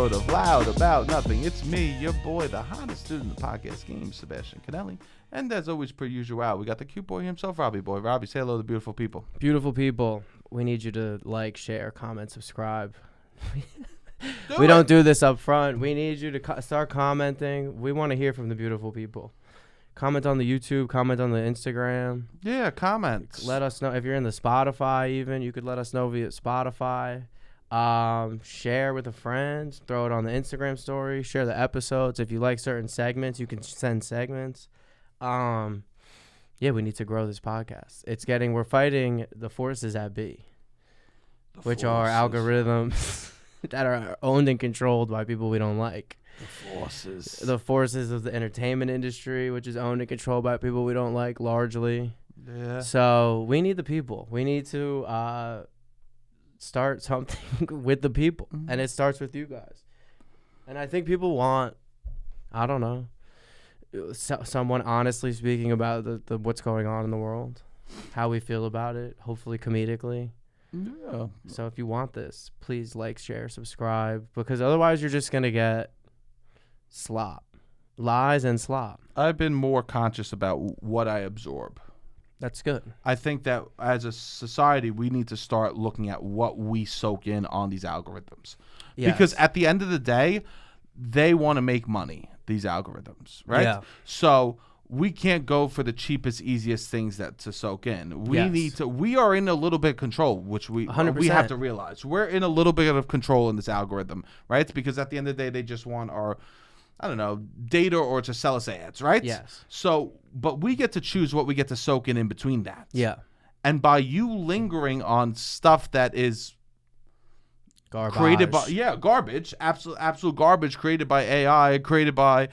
episode of Loud About Nothing. It's me, your boy, the hottest dude in the podcast game, Sebastian Conelli. And as always, per usual, we got the cute boy himself, Robbie boy. Robbie, say hello to the beautiful people. Beautiful people, we need you to like, share, comment, subscribe. We don't do this up front. We need you to start commenting. We want to hear from the beautiful people. Comment on the YouTube, comment on the Instagram. Yeah, comments. Let us know if you're in the Spotify even. You could let us know via Spotify. Share with a friend. Throw it on the Instagram story. Share the episodes. If you like certain segments, you can send segments. Yeah, we need to grow this podcast. We're fighting the forces at B, which are algorithms that are owned and controlled by people we don't like. The forces of the entertainment industry, which is owned and controlled by people we don't like largely. Yeah. So we need the people. We need to start something with the people, and it starts with you guys. And I think people want, I don't know, someone honestly speaking about the what's going on in the world, how we feel about it, hopefully comedically. Yeah. So if you want this, please like, share, subscribe, because otherwise you're just gonna get lies and slop. I've been more conscious about what I absorb. That's good. I think that as a society, we need to start looking at what we soak in on these algorithms. Yes. Because at the end of the day, they want to make money, these algorithms, right? Yeah. So we can't go for the cheapest, easiest things to soak in. We are in a little bit of control, which we 100%. have to realize. We're in a little bit of control in this algorithm, right? It's because at the end of the day, they just want our, I don't know, data or to sell us ads, right? Yes. So, but we get to choose what we get to soak in between that. Yeah. And by you lingering on stuff that is Garbage. created by, garbage, absolute garbage created by AI, created by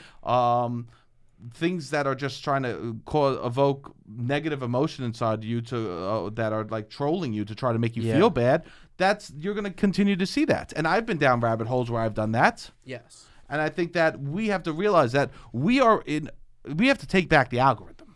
things that are just trying to evoke negative emotion inside you that are like trolling you to try to make you feel bad, you're going to continue to see that. And I've been down rabbit holes where I've done that. Yes. And I think that we have to realize that we have to take back the algorithm.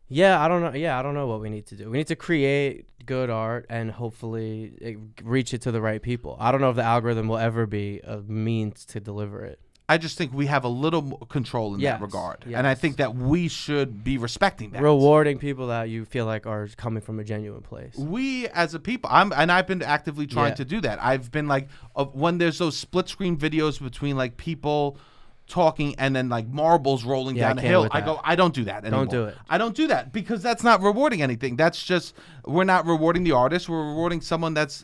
Yeah, I don't know. Yeah, I don't know what we need to do. We need to create good art and hopefully reach it to the right people. I don't know if the algorithm will ever be a means to deliver it. I just think we have a little more control in that regard. Yes. And I think that we should be respecting that. Rewarding people that you feel like are coming from a genuine place. We as a people, I've been actively trying to do that. I've been like, when there's those split screen videos between like people talking and then like marbles rolling down a hill, I go, I don't do that anymore. Don't do it. I don't do that because that's not rewarding anything. That's just, we're not rewarding the artist. We're rewarding someone that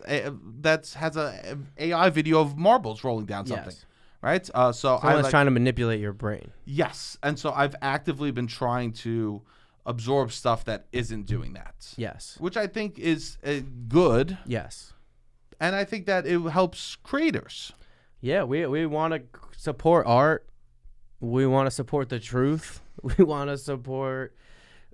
has a AI video of marbles rolling down something. Yes. Right? So someone's trying to manipulate your brain. Yes. And so I've actively been trying to absorb stuff that isn't doing that. Yes. Which I think is good. Yes. And I think that it helps creators. Yeah, we want to support art. We want to support the truth. We want to support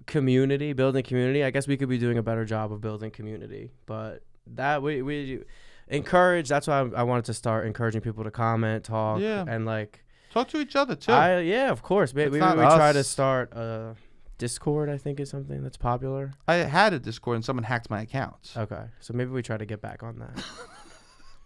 community, building community. I guess we could be doing a better job of building community. But that we encourage. That's why I wanted to start encouraging people to comment, talk, and like talk to each other too. Of course. Maybe we try to start Discord. I think is something that's popular. I had a Discord and someone hacked my account. Okay, so maybe we try to get back on that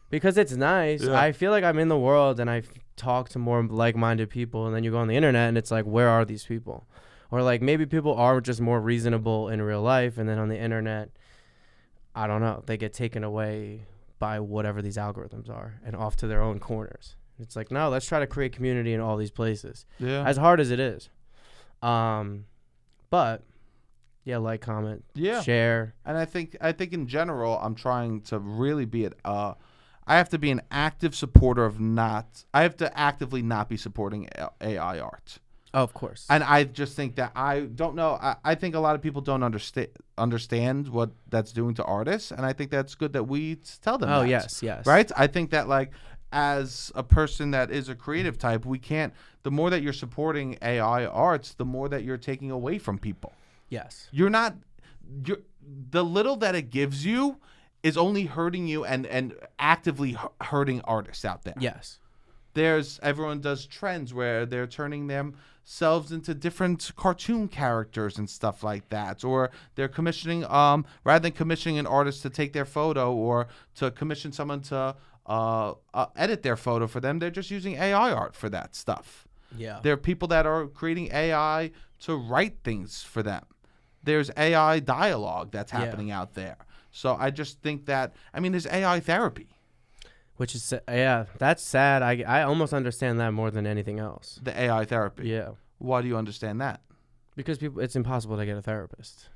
because it's nice. Yeah. I feel like I'm in the world and I talk to more like-minded people, and then you go on the internet and it's like, where are these people? Or like maybe people are just more reasonable in real life, and then on the internet, I don't know, they get taken away by whatever these algorithms are and off to their own corners. It's like, no, let's try to create community in all these places. Yeah. As hard as it is. But yeah, like, comment, share. And I think in general, I'm trying to really be I have to be an active supporter I have to actively not be supporting AI art. Oh, of course. And I just think that I don't know. I think a lot of people don't understand what that's doing to artists, and I think that's good that we tell them. Oh, that, yes. Right? I think that like as a person that is a creative type, we can't. The more that you're supporting AI arts, the more that you're taking away from people. Yes. The little that it gives you is only hurting you and actively hurting artists out there. Yes. Everyone does trends where they're turning themselves into different cartoon characters and stuff like that, or they're commissioning rather than commissioning an artist to take their photo or to commission someone to edit their photo for them. They're just using AI art for that stuff. Yeah. There are people that are creating AI to write things for them. There's AI dialogue that's happening out there. So I just think that, I mean, there's AI therapy. Which is, that's sad. I almost understand that more than anything else. The AI therapy. Yeah. Why do you understand that? Because it's impossible to get a therapist.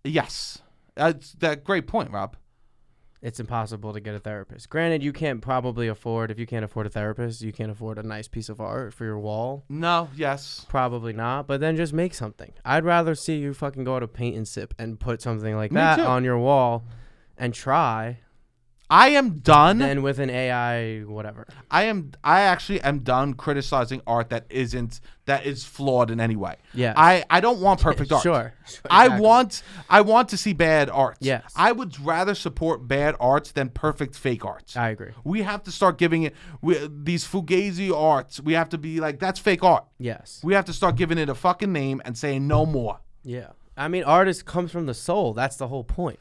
Yes. That's that great point, Rob. It's impossible to get a therapist. Granted, you can't probably afford, if you can't afford a therapist, you can't afford a nice piece of art for your wall. No, yes. Probably not, but then just make something. I'd rather see you fucking go to Paint and Sip and put something like Me that too. on your wall and try I am done. than with an AI whatever. I actually am done criticizing art that is flawed in any way. Yeah. I don't want perfect art. Sure. I want to see bad art. Yes. I would rather support bad arts than perfect fake arts. I agree. We have to start giving it these fugazi arts. We have to be like, that's fake art. Yes. We have to start giving it a fucking name and saying no more. Yeah. I mean, artist comes from the soul. That's the whole point.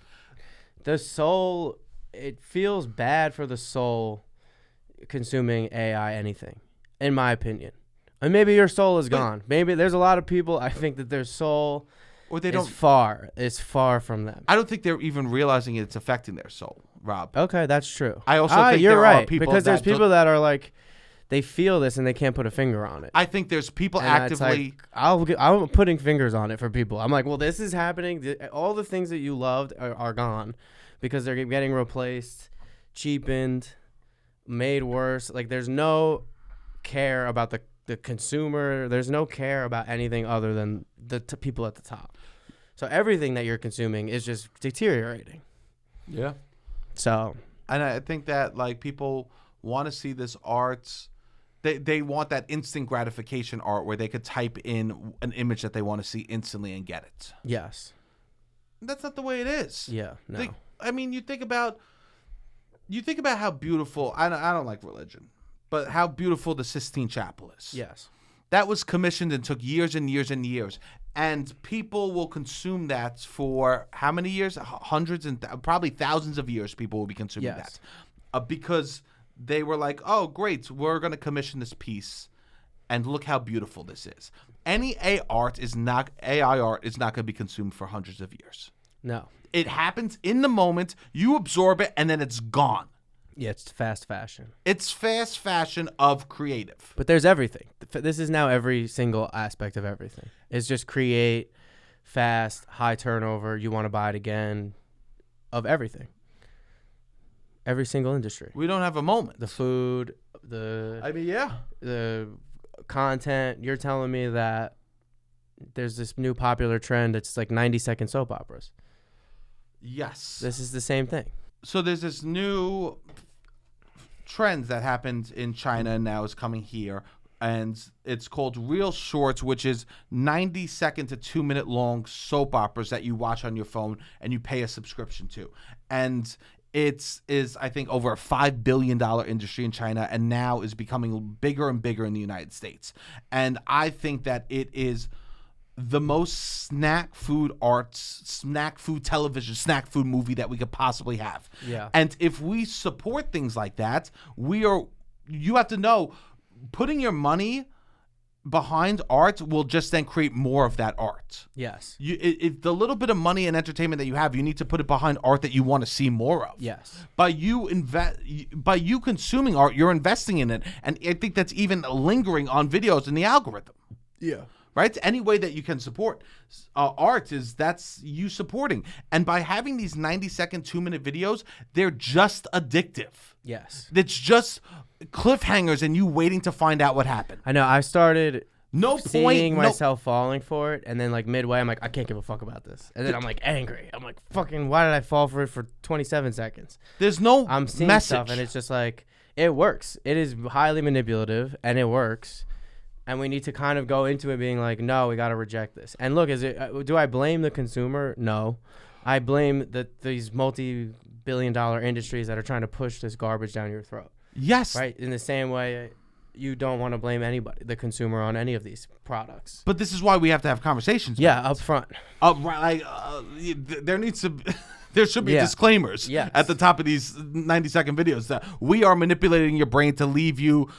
The soul, it feels bad for the soul consuming AI anything, in my opinion. And maybe your soul is gone. Maybe there's a lot of people, I think that their soul Or they is don't. far from them. I don't think they're even realizing it's affecting their soul, Rob. Okay, that's true. I also think you're there right, are people because there's that people that are like, they feel this and they can't put a finger on it. I think there's people And it's actively. like, I'm putting fingers on it for people. I'm like, well, this is happening. All the things that you loved are gone because they're getting replaced, cheapened, made worse. Like, there's no care about the consumer. There's no care about anything other than the people at the top. So everything that you're consuming is just deteriorating. Yeah. So, And I think that, like, people want to see this art. They want that instant gratification art where they could type in an image that they want to see instantly and get it. yes. That's not the way it is. Yeah, no. I mean, you think about how beautiful. I don't like religion, but how beautiful the Sistine Chapel is. Yes. That was commissioned and took years and years and years. And people will consume that for how many years? Hundreds and probably thousands of years people will be consuming Yes. that. Because they were like, oh, great, we're going to commission this piece. And look how beautiful this is. Any AI art is not going to be consumed for hundreds of years. No. It happens in the moment. You absorb it, and then it's gone. Yeah, it's fast fashion. It's fast fashion of creative. But there's everything. This is now every single aspect of everything. It's just create, fast, high turnover, you want to buy it again, of everything. Every single industry. We don't have a moment. The food, yeah. the content. You're telling me that there's this new popular trend. It's like 90-second soap operas. Yes. This is the same thing. So there's this new trend that happened in China and now is coming here. And it's called Real Shorts, which is 90-second to 2-minute long soap operas that you watch on your phone and you pay a subscription to. And it is, I think, over a $5 billion industry in China and now is becoming bigger and bigger in the United States. And I think that it is the most snack food arts, snack food television, snack food movie that we could possibly have. Yeah. And if we support things like that, you have to know, putting your money behind art will just then create more of that art. Yes. If the little bit of money and entertainment that you have, you need to put it behind art that you want to see more of. Yes. By you consuming art, you're investing in it, and I think that's even lingering on videos in the algorithm. Yeah. Right? Any way that you can support art that's you supporting. And by having these 90-second, 2-minute videos, they're just addictive. Yes. It's just cliffhangers and you waiting to find out what happened. I know. I started Seeing myself falling for it, and then like midway, I'm like, I can't give a fuck about this. And then I'm like angry. I'm like, fucking, why did I fall for it for 27 seconds? There's no I'm seeing message. stuff, and it's just like, it works. It is highly manipulative, and it works. And we need to kind of go into it being like, no, we got to reject this. And look, do I blame the consumer? No. I blame these multi-billion-dollar industries that are trying to push this garbage down your throat. Yes. Right? In the same way, you don't want to blame anybody, the consumer, on any of these products. But this is why we have to have conversations. Yeah, up front. Right. There needs to be There should be disclaimers at the top of these 90-second videos that we are manipulating your brain to leave you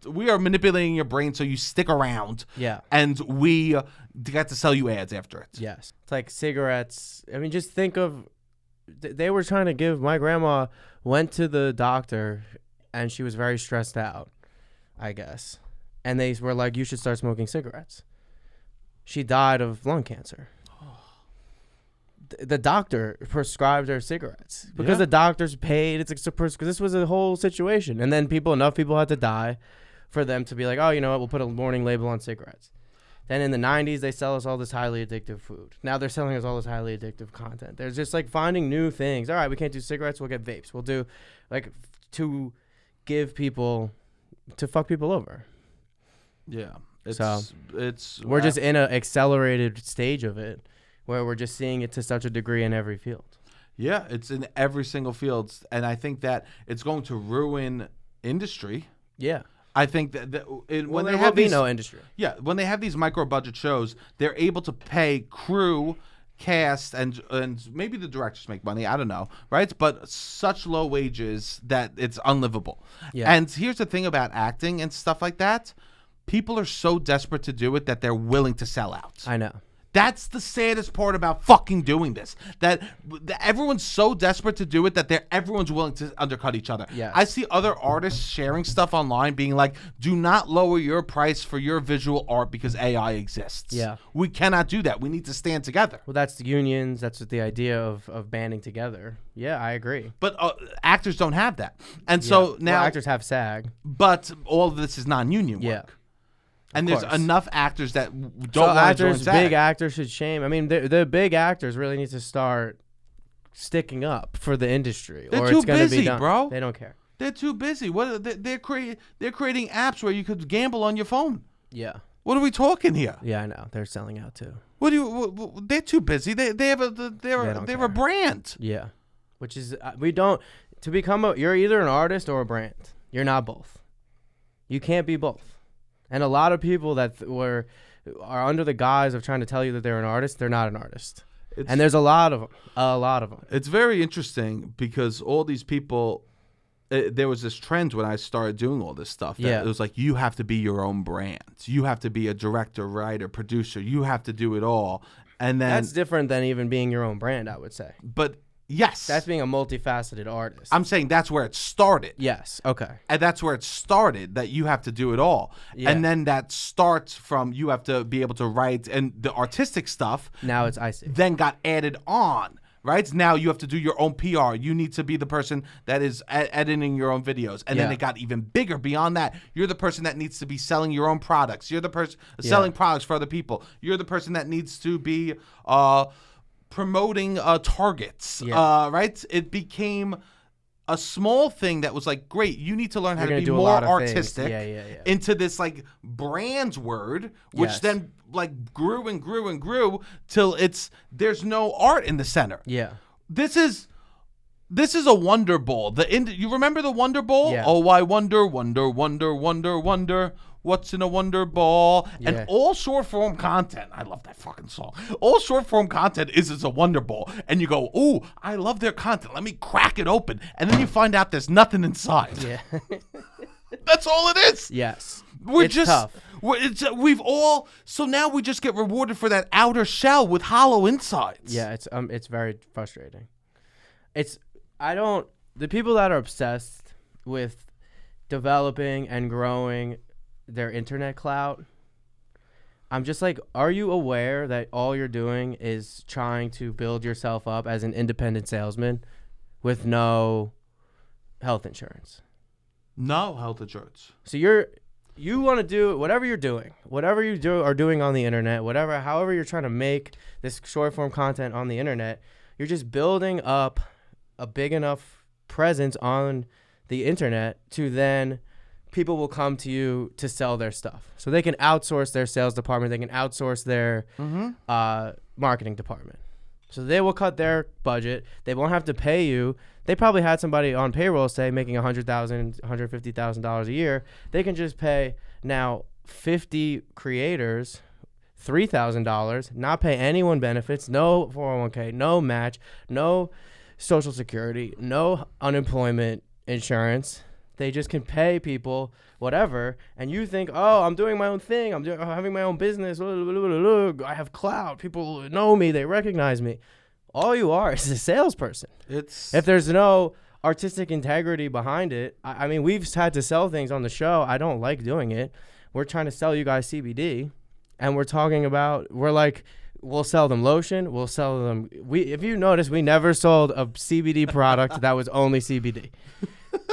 we are manipulating your brain so you stick around. Yeah. And we got to sell you ads after it. Yes. It's like cigarettes. I mean, just think of, they were trying to give, my grandma went to the doctor and she was very stressed out, I guess. And they were like, you should start smoking cigarettes. She died of lung cancer. The doctor prescribed her cigarettes because the doctors paid. It's because this was a whole situation. And then enough people had to die for them to be like, oh, you know what, we'll put a warning label on cigarettes. Then in the 90s, they sell us all this highly addictive food. Now they're selling us all this highly addictive content. They're just like finding new things. All right, we can't do cigarettes, we'll get vapes. We'll do like to fuck people over. Yeah. We're just in an accelerated stage of it where we're just seeing it to such a degree in every field. Yeah, it's in every single field. And I think that it's going to ruin industry. Yeah. I think that when there they have these, no industry. Yeah, when they have these micro budget shows, they're able to pay crew, cast, and maybe the directors make money. I don't know, right? But such low wages that it's unlivable. Yeah. And here's the thing about acting and stuff like that: people are so desperate to do it that they're willing to sell out. I know. That's the saddest part about fucking doing this. That everyone's so desperate to do it that everyone's willing to undercut each other. Yeah. I see other artists sharing stuff online being like, do not lower your price for your visual art because AI exists. Yeah. We cannot do that. We need to stand together. Well, that's the unions. That's what the idea of banding together. Yeah, I agree. But actors don't have that. And so now... Well, actors have SAG. But all of this is non-union work. Yeah. And there's enough actors that don't want to join SAG. Big actors should shame. I mean, the big actors really need to start sticking up for the industry. They're or too it's gonna busy, be done. bro. They don't care. They're too busy. They're creating apps where you could gamble on your phone. Yeah. What are we talking here? Yeah, I know. They're selling out too. They're too busy. They're a brand. Yeah. Which is you're either an artist or a brand. You're not both. You can't be both. And a lot of people that are under the guise of trying to tell you that they're an artist, they're not an artist. And there's a lot of them. It's very interesting because all these people, there was this trend when I started doing all this stuff. That it was like, you have to be your own brand. You have to be a director, writer, producer. You have to do it all. And then that's different than even being your own brand, I would say. But yes. That's being a multifaceted artist. I'm saying that's where it started. Yes. Okay. And that's where it started, that you have to do it all. Yeah. And then that starts from you have to be able to write, and the artistic stuff. Now it's IC. Then got added on, right? Now you have to do your own PR. You need to be the person that is editing your own videos. And then it got even bigger beyond that. You're the person that needs to be selling your own products. You're the person selling products for other people. You're the person that needs to be promoting targets, right? It became a small thing that was like, great, you need to learn how to be more artistic into this like brands word, which then like grew and grew and grew till there's no art in the center. Yeah. This is a Wonder Ball. You remember the Wonder Ball? Yeah. Oh, I wonder, wonder, wonder, wonder, wonder. What's in a Wonder Ball? Yeah. And all short form content. I love that fucking song. All short form content is a Wonder Ball. And you go, ooh, I love their content. Let me crack it open. And then you find out there's nothing inside. Yeah. That's all it is. Yes. It's tough. So now we just get rewarded for that outer shell with hollow insides. Yeah, it's very frustrating. The people that are obsessed with developing and growing their internet clout, I'm just like, are you aware that all you're doing is trying to build yourself up as an independent salesman with no health insurance? No health insurance. So you want to do whatever you're doing, whatever you are doing on the internet, however you're trying to make this short form content on the internet, you're just building up a big enough presence on the internet to then people will come to you to sell their stuff. So they can outsource their sales department. They can outsource their marketing department. So they will cut their budget. They won't have to pay you. They probably had somebody on payroll, say, making $100,000, $150,000 a year. They can just pay now 50 creators $3,000, not pay anyone benefits, no 401k, no match, no Social Security, no unemployment insurance. They just can pay people whatever, and you think, oh, I'm doing my own thing. I'm having my own business. I have clout. People know me. They recognize me. All you are is a salesperson. If there's no artistic integrity behind it, I mean, we've had to sell things on the show. I don't like doing it. We're trying to sell you guys CBD, and we're like, we'll sell them lotion. We'll sell them. If you notice, we never sold a CBD product that was only CBD.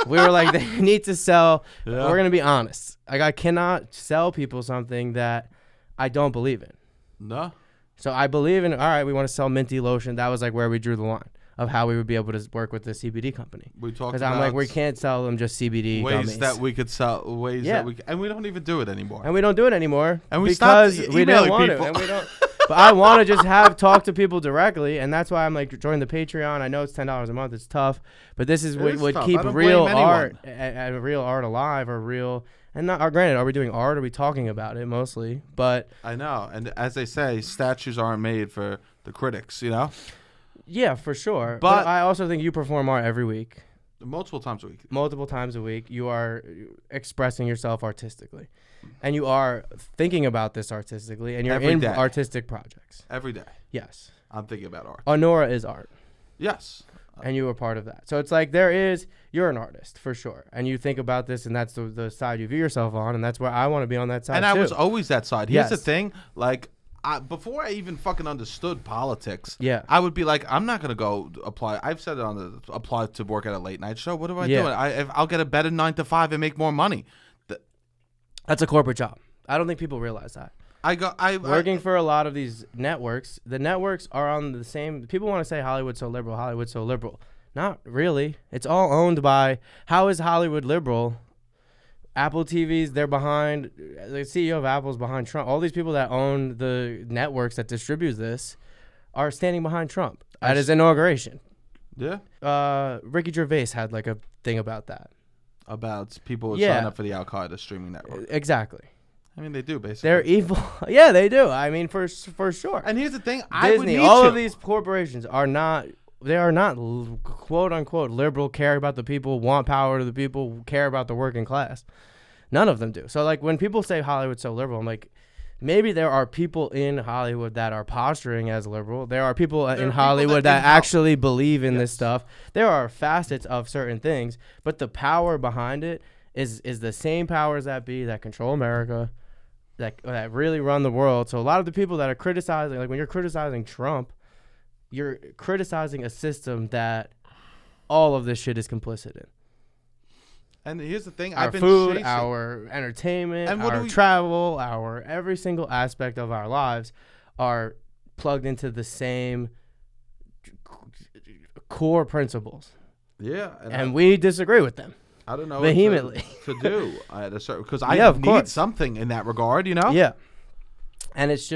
We were like, they need to sell. Yeah. We're going to be honest. Like, I cannot sell people something that I don't believe in. No. So I believe in, all right, we want to sell minty lotion. That was like where we drew the line of how we would be able to work with the CBD company. We talked about, because I'm like, we can't sell them just CBD ways gummies. That we could sell, and we don't even do it anymore. And we don't do it anymore. And we because stopped we didn't want people. to. And we don't. But I want to just talk to people directly, and that's why I'm like, join the Patreon. I know it's $10 a month. It's tough, but this is what would keep real art and real art alive, or real. And not, granted, are we doing art? Are we talking about it mostly? But I know, and as they say, statues aren't made for the critics, you know. Yeah, for sure. But I also think you perform art every week. Multiple times a week. Multiple times a week. You are expressing yourself artistically. And you are thinking about this artistically. And you're every in day. Artistic projects. Every day. Yes. I'm thinking about art. Honora is art. Yes. And you were part of that. So it's like you're an artist for sure. And you think about this, and that's the side you view yourself on. And that's where I want to be on that side and too. I was always that side. Here's the thing. Like, before I even fucking understood politics, I would be like, I'm not going to go apply. I've said it apply to work at a late night show. What am I doing? I'll get a better 9 to 5 and make more money. That's a corporate job. I don't think people realize that. Working for a lot of these networks, the networks are on the same. People want to say Hollywood's so liberal. Hollywood's so liberal. Not really. It's all owned by. How is Hollywood liberal? Apple TVs, they're behind. The CEO of Apple's behind Trump. All these people that own the networks that distribute this are standing behind Trump at his inauguration. Yeah. Ricky Gervais had like a thing about that. About people who sign up for the Al Qaeda streaming network. Exactly. I mean, they do, basically. They're evil. Yeah, they do. I mean, for sure. And here's the thing. Disney, all of these corporations are not, they are not quote unquote liberal, care about the people, want power to the people, care about the working class. None of them do. So like when people say Hollywood's so liberal, I'm like, maybe there are people in Hollywood that are posturing as liberal. There are people in Hollywood that actually believe in this stuff. There are facets of certain things, but the power behind it is the same powers that be that control America, that really run the world. So a lot of the people that are criticizing, like when you're criticizing Trump, you're criticizing a system that all of this shit is complicit in. And here's the thing. Our food, our entertainment, and our travel, our every single aspect of our lives are plugged into the same core principles. Yeah. And we disagree with them. I don't know vehemently what to do at a certain, because I need something in that regard, you know? Yeah. And it's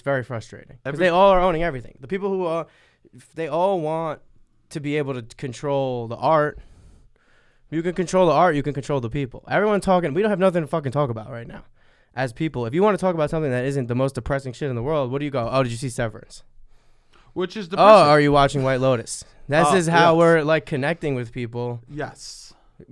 very frustrating because they all are owning everything. The people who they all want to be able to control the art. You can control the art. You can control the people. Everyone talking. We don't have nothing to fucking talk about right now as people. If you want to talk about something that isn't the most depressing shit in the world, what do you go? Oh, did you see Severance? Which is depressing. Oh, are you watching White Lotus? This is how we're like connecting with people. Yes.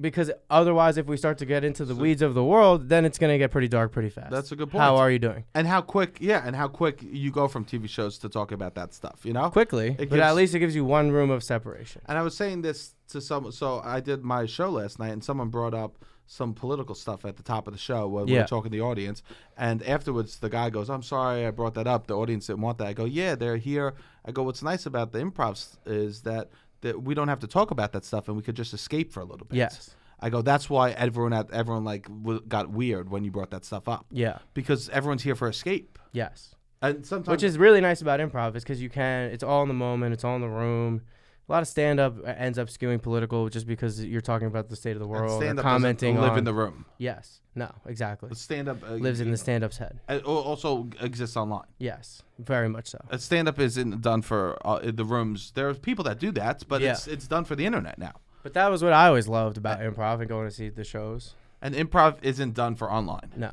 Because otherwise, if we start to get into the weeds of the world, then it's going to get pretty dark pretty fast. That's a good point. How are you doing? And how quick you go from TV shows to talk about that stuff, you know? Quickly, but at least it gives you one room of separation. And I was saying this to someone, so I did my show last night, and someone brought up some political stuff at the top of the show when we were talking to the audience. And afterwards, the guy goes, I'm sorry I brought that up. The audience didn't want that. I go, yeah, they're here. I go, what's nice about the improvs is that we don't have to talk about that stuff, and we could just escape for a little bit. Yes. I go, that's why everyone like got weird when you brought that stuff up. Yeah. Because everyone's here for escape. Yes. And sometimes, which is really nice about improv is because it's all in the moment, it's all in the room. A lot of stand-up ends up skewing political just because you're talking about the state of the world or commenting live in the room. Yes. No, exactly. The stand-up lives in the stand-up's head. It also exists online. Yes, very much so. Stand-up isn't done for the rooms. There are people that do that, but it's done for the internet now. But that was what I always loved about improv and going to see the shows. And improv isn't done for online. No.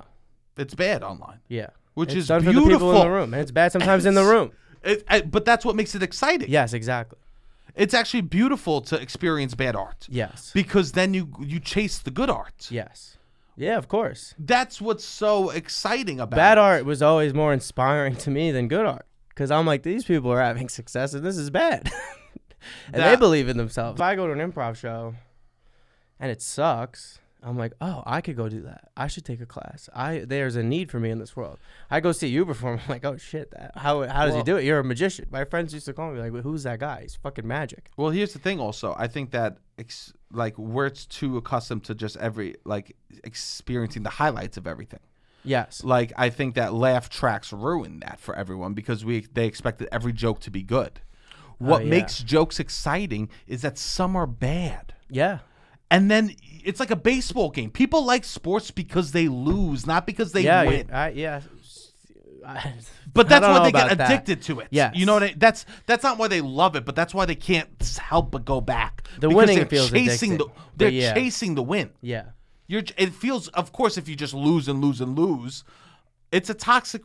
It's bad online. Yeah. which It's is done beautiful. for the people in the room, and it's bad sometimes in the room. But that's what makes it exciting. Yes, exactly. It's actually beautiful to experience bad art. Yes. Because then you chase the good art. Yes. Yeah, of course. That's what's so exciting about Bad it. art was always more inspiring to me than good art. Because I'm like, these people are having success and this is bad. And they believe in themselves. If I go to an improv show and it sucks, I'm like, oh, I could go do that. I should take a class. There's a need for me in this world. I go see you perform. I'm like, oh, shit. How does he do it? You're a magician. My friends used to call me like, well, who's that guy? He's fucking magic. Well, here's the thing also. I think that we're too accustomed to just experiencing the highlights of everything. Yes. Like, I think that laugh tracks ruin that for everyone because they expected every joke to be good. What makes jokes exciting is that some are bad. Yeah. And then it's like a baseball game. People like sports because they lose, not because they win. But that's why they get addicted to it. Yes. You know what that's not why they love it, but that's why they can't help but go back. The winning feels addicting. They're chasing the win. Yeah. It feels, of course, if you just lose and lose and lose, it's toxic.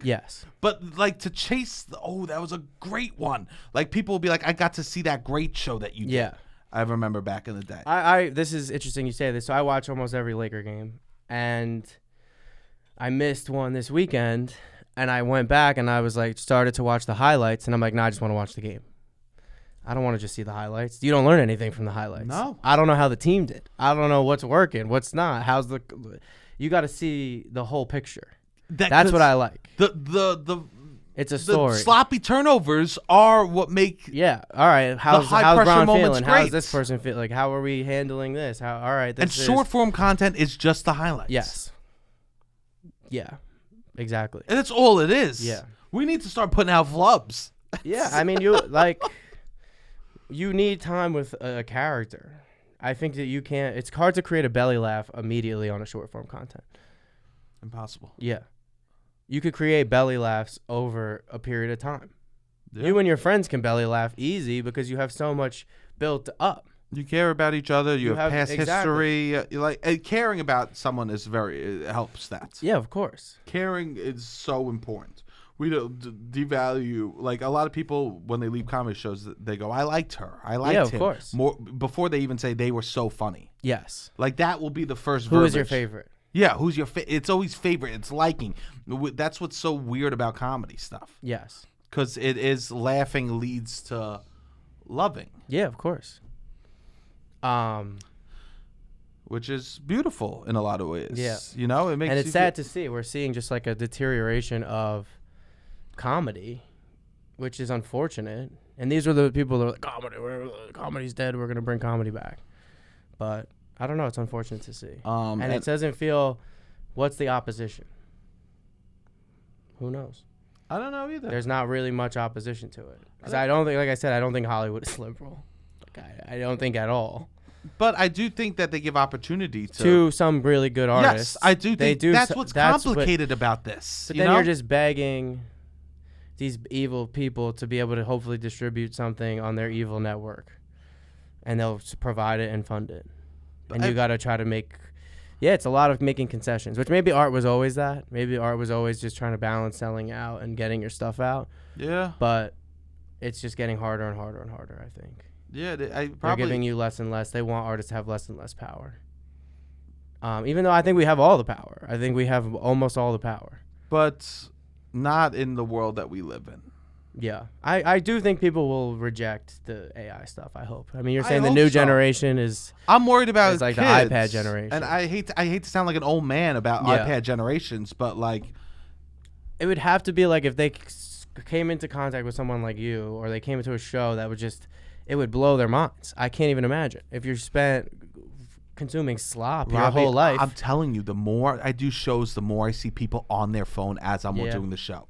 Yes. But like to chase, that was a great one. Like people will be like, I got to see that great show that you did. Yeah. I remember back in the day. This is interesting you say this. So I watch almost every Laker game, and I missed one this weekend, and I went back and I was like, started to watch the highlights, and I'm like, no, I just want to watch the game. I don't want to just see the highlights. You don't learn anything from the highlights. No. I don't know how the team did. I don't know what's working, what's not. You got to see the whole picture. That's what I like. It's a story. The sloppy turnovers are what make. Yeah. All right. How's high-pressure Brown moments feeling? great. How's this person feel? Like, how are we handling this? All right. And short form content is just the highlights. Yes. Yeah. Exactly. And that's all it is. Yeah. We need to start putting out flubs. Yeah. I mean, you need time with a character. I think that you can't. It's hard to create a belly laugh immediately on a short form content. Impossible. Yeah. You could create belly laughs over a period of time. Yeah. You and your friends can belly laugh easy because you have so much built up. You care about each other. You have past exactly. history. And caring about someone it helps that. Yeah, of course. Caring is so important. We don't devalue. Like a lot of people, when they leave comedy shows, they go, "I liked her. I liked him." Yeah, of course. More before they even say they were so funny. Yes. Like that will be the first. Who is your favorite? Yeah, who's your favorite? It's always favorite. It's liking. That's what's so weird about comedy stuff. Yes. Because it is laughing leads to loving. Yeah, of course. Which is beautiful in a lot of ways. Yeah. You know, it makes. And it's sad to see. We're seeing just like a deterioration of comedy, which is unfortunate. And these are the people that are like, comedy's dead. We're gonna bring comedy back. But I don't know. It's unfortunate to see. And it doesn't feel. What's the opposition? Who knows? I don't know either. There's not really much opposition to it because I don't think, like I said, I don't think Hollywood is liberal. Like I don't think at all. But I do think that they give opportunity to some really good artists. Yes, I do think that's what's complicated about this. But then you're just begging these evil people to be able to hopefully distribute something on their evil network, and they'll provide it and fund it. And you got to try to make. Yeah, it's a lot of making concessions, which maybe art was always that. Maybe art was always just trying to balance selling out and getting your stuff out. Yeah. But it's just getting harder and harder and harder, I think. Yeah, they're giving you less and less. They want artists to have less and less power. Even though I think we have all the power. I think we have almost all the power. But not in the world that we live in. Yeah. I do think people will reject the AI stuff, I hope. I mean, you're saying the new generation is... I'm worried about like kids, the iPad generation. And I hate to sound like an old man about iPad generations, but like... It would have to be like if they came into contact with someone like you, or they came into a show that would just... It would blow their minds. I can't even imagine. If you're spent consuming slop your whole life... I'm telling you, the more I do shows, the more I see people on their phone as I'm doing the show.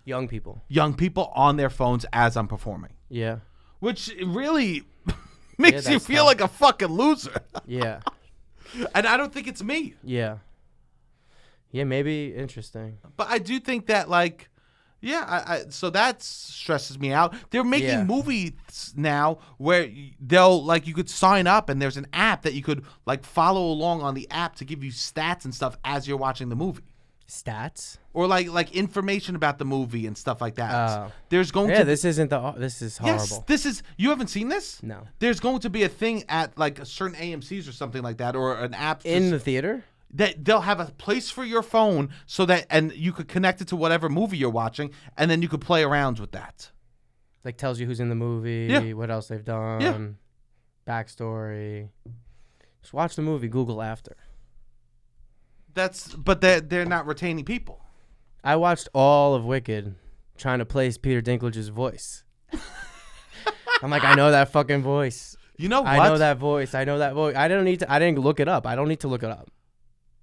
Young people on their phones as I'm performing. Yeah. Which really makes you feel like a fucking loser. Yeah. And I don't think it's me. Yeah. Yeah, maybe interesting. But I do think that, like, so that stresses me out. They're making movies now where you could sign up and there's an app that you could, like, follow along on the app to give you stats and stuff as you're watching the movie. Stats or like information about the movie and stuff like that. There's going to. to This is horrible. Yes, this is. You haven't seen this? No. There's going to be a thing at like a certain AMC's or something like that, or an app in the theater. That they'll have a place for your phone so that, and you could connect it to whatever movie you're watching, and then you could play around with that. Like tells you who's in the movie, what else they've done, backstory. Just watch the movie, Google after. But they're not retaining people. I watched all of Wicked trying to place Peter Dinklage's voice. I'm like, I know that fucking voice. You know what? I know that voice. I didn't look it up. I don't need to look it up.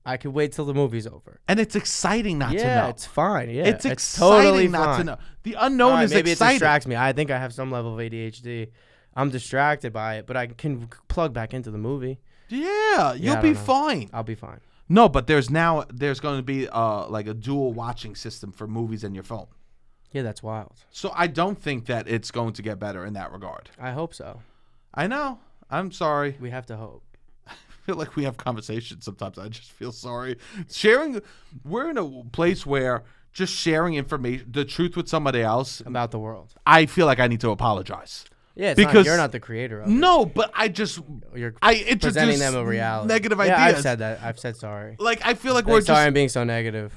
I could wait till the movie's over. And it's exciting not to know. Yeah, it's fine. Yeah, it's exciting totally not to know. The unknown is maybe exciting. It distracts me. I think I have some level of ADHD. I'm distracted by it, but I can plug back into the movie. Yeah, you'll be fine. I'll be fine. No, but there's going to be like a dual watching system for movies and your phone. Yeah, that's wild. So I don't think that it's going to get better in that regard. I hope so. I know. I'm sorry. We have to hope. I feel like we have conversations sometimes. I just feel sorry. We're in a place where just sharing information, the truth with somebody else about the world. I feel like I need to apologize. Yeah, because you're not the creator of it. No, but I introduce presenting them a reality. Negative ideas. I've said that. I've said sorry. Like I feel like I'm being so negative.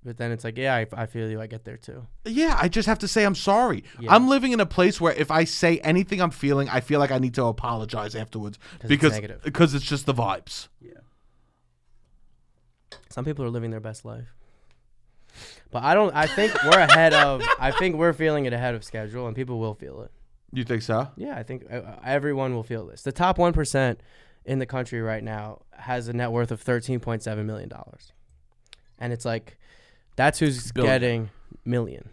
But then it's like, yeah, I feel you. I get there too. Yeah, I just have to say I'm sorry. Yeah. I'm living in a place where if I say anything I'm feeling, I feel like I need to apologize afterwards because it's just the vibes. Yeah. Some people are living their best life. But I think we're feeling it ahead of schedule, and people will feel it. You think so? Yeah, I think everyone will feel this. The top 1% in the country right now has a net worth of $13.7 million. And it's like, that's who's getting million.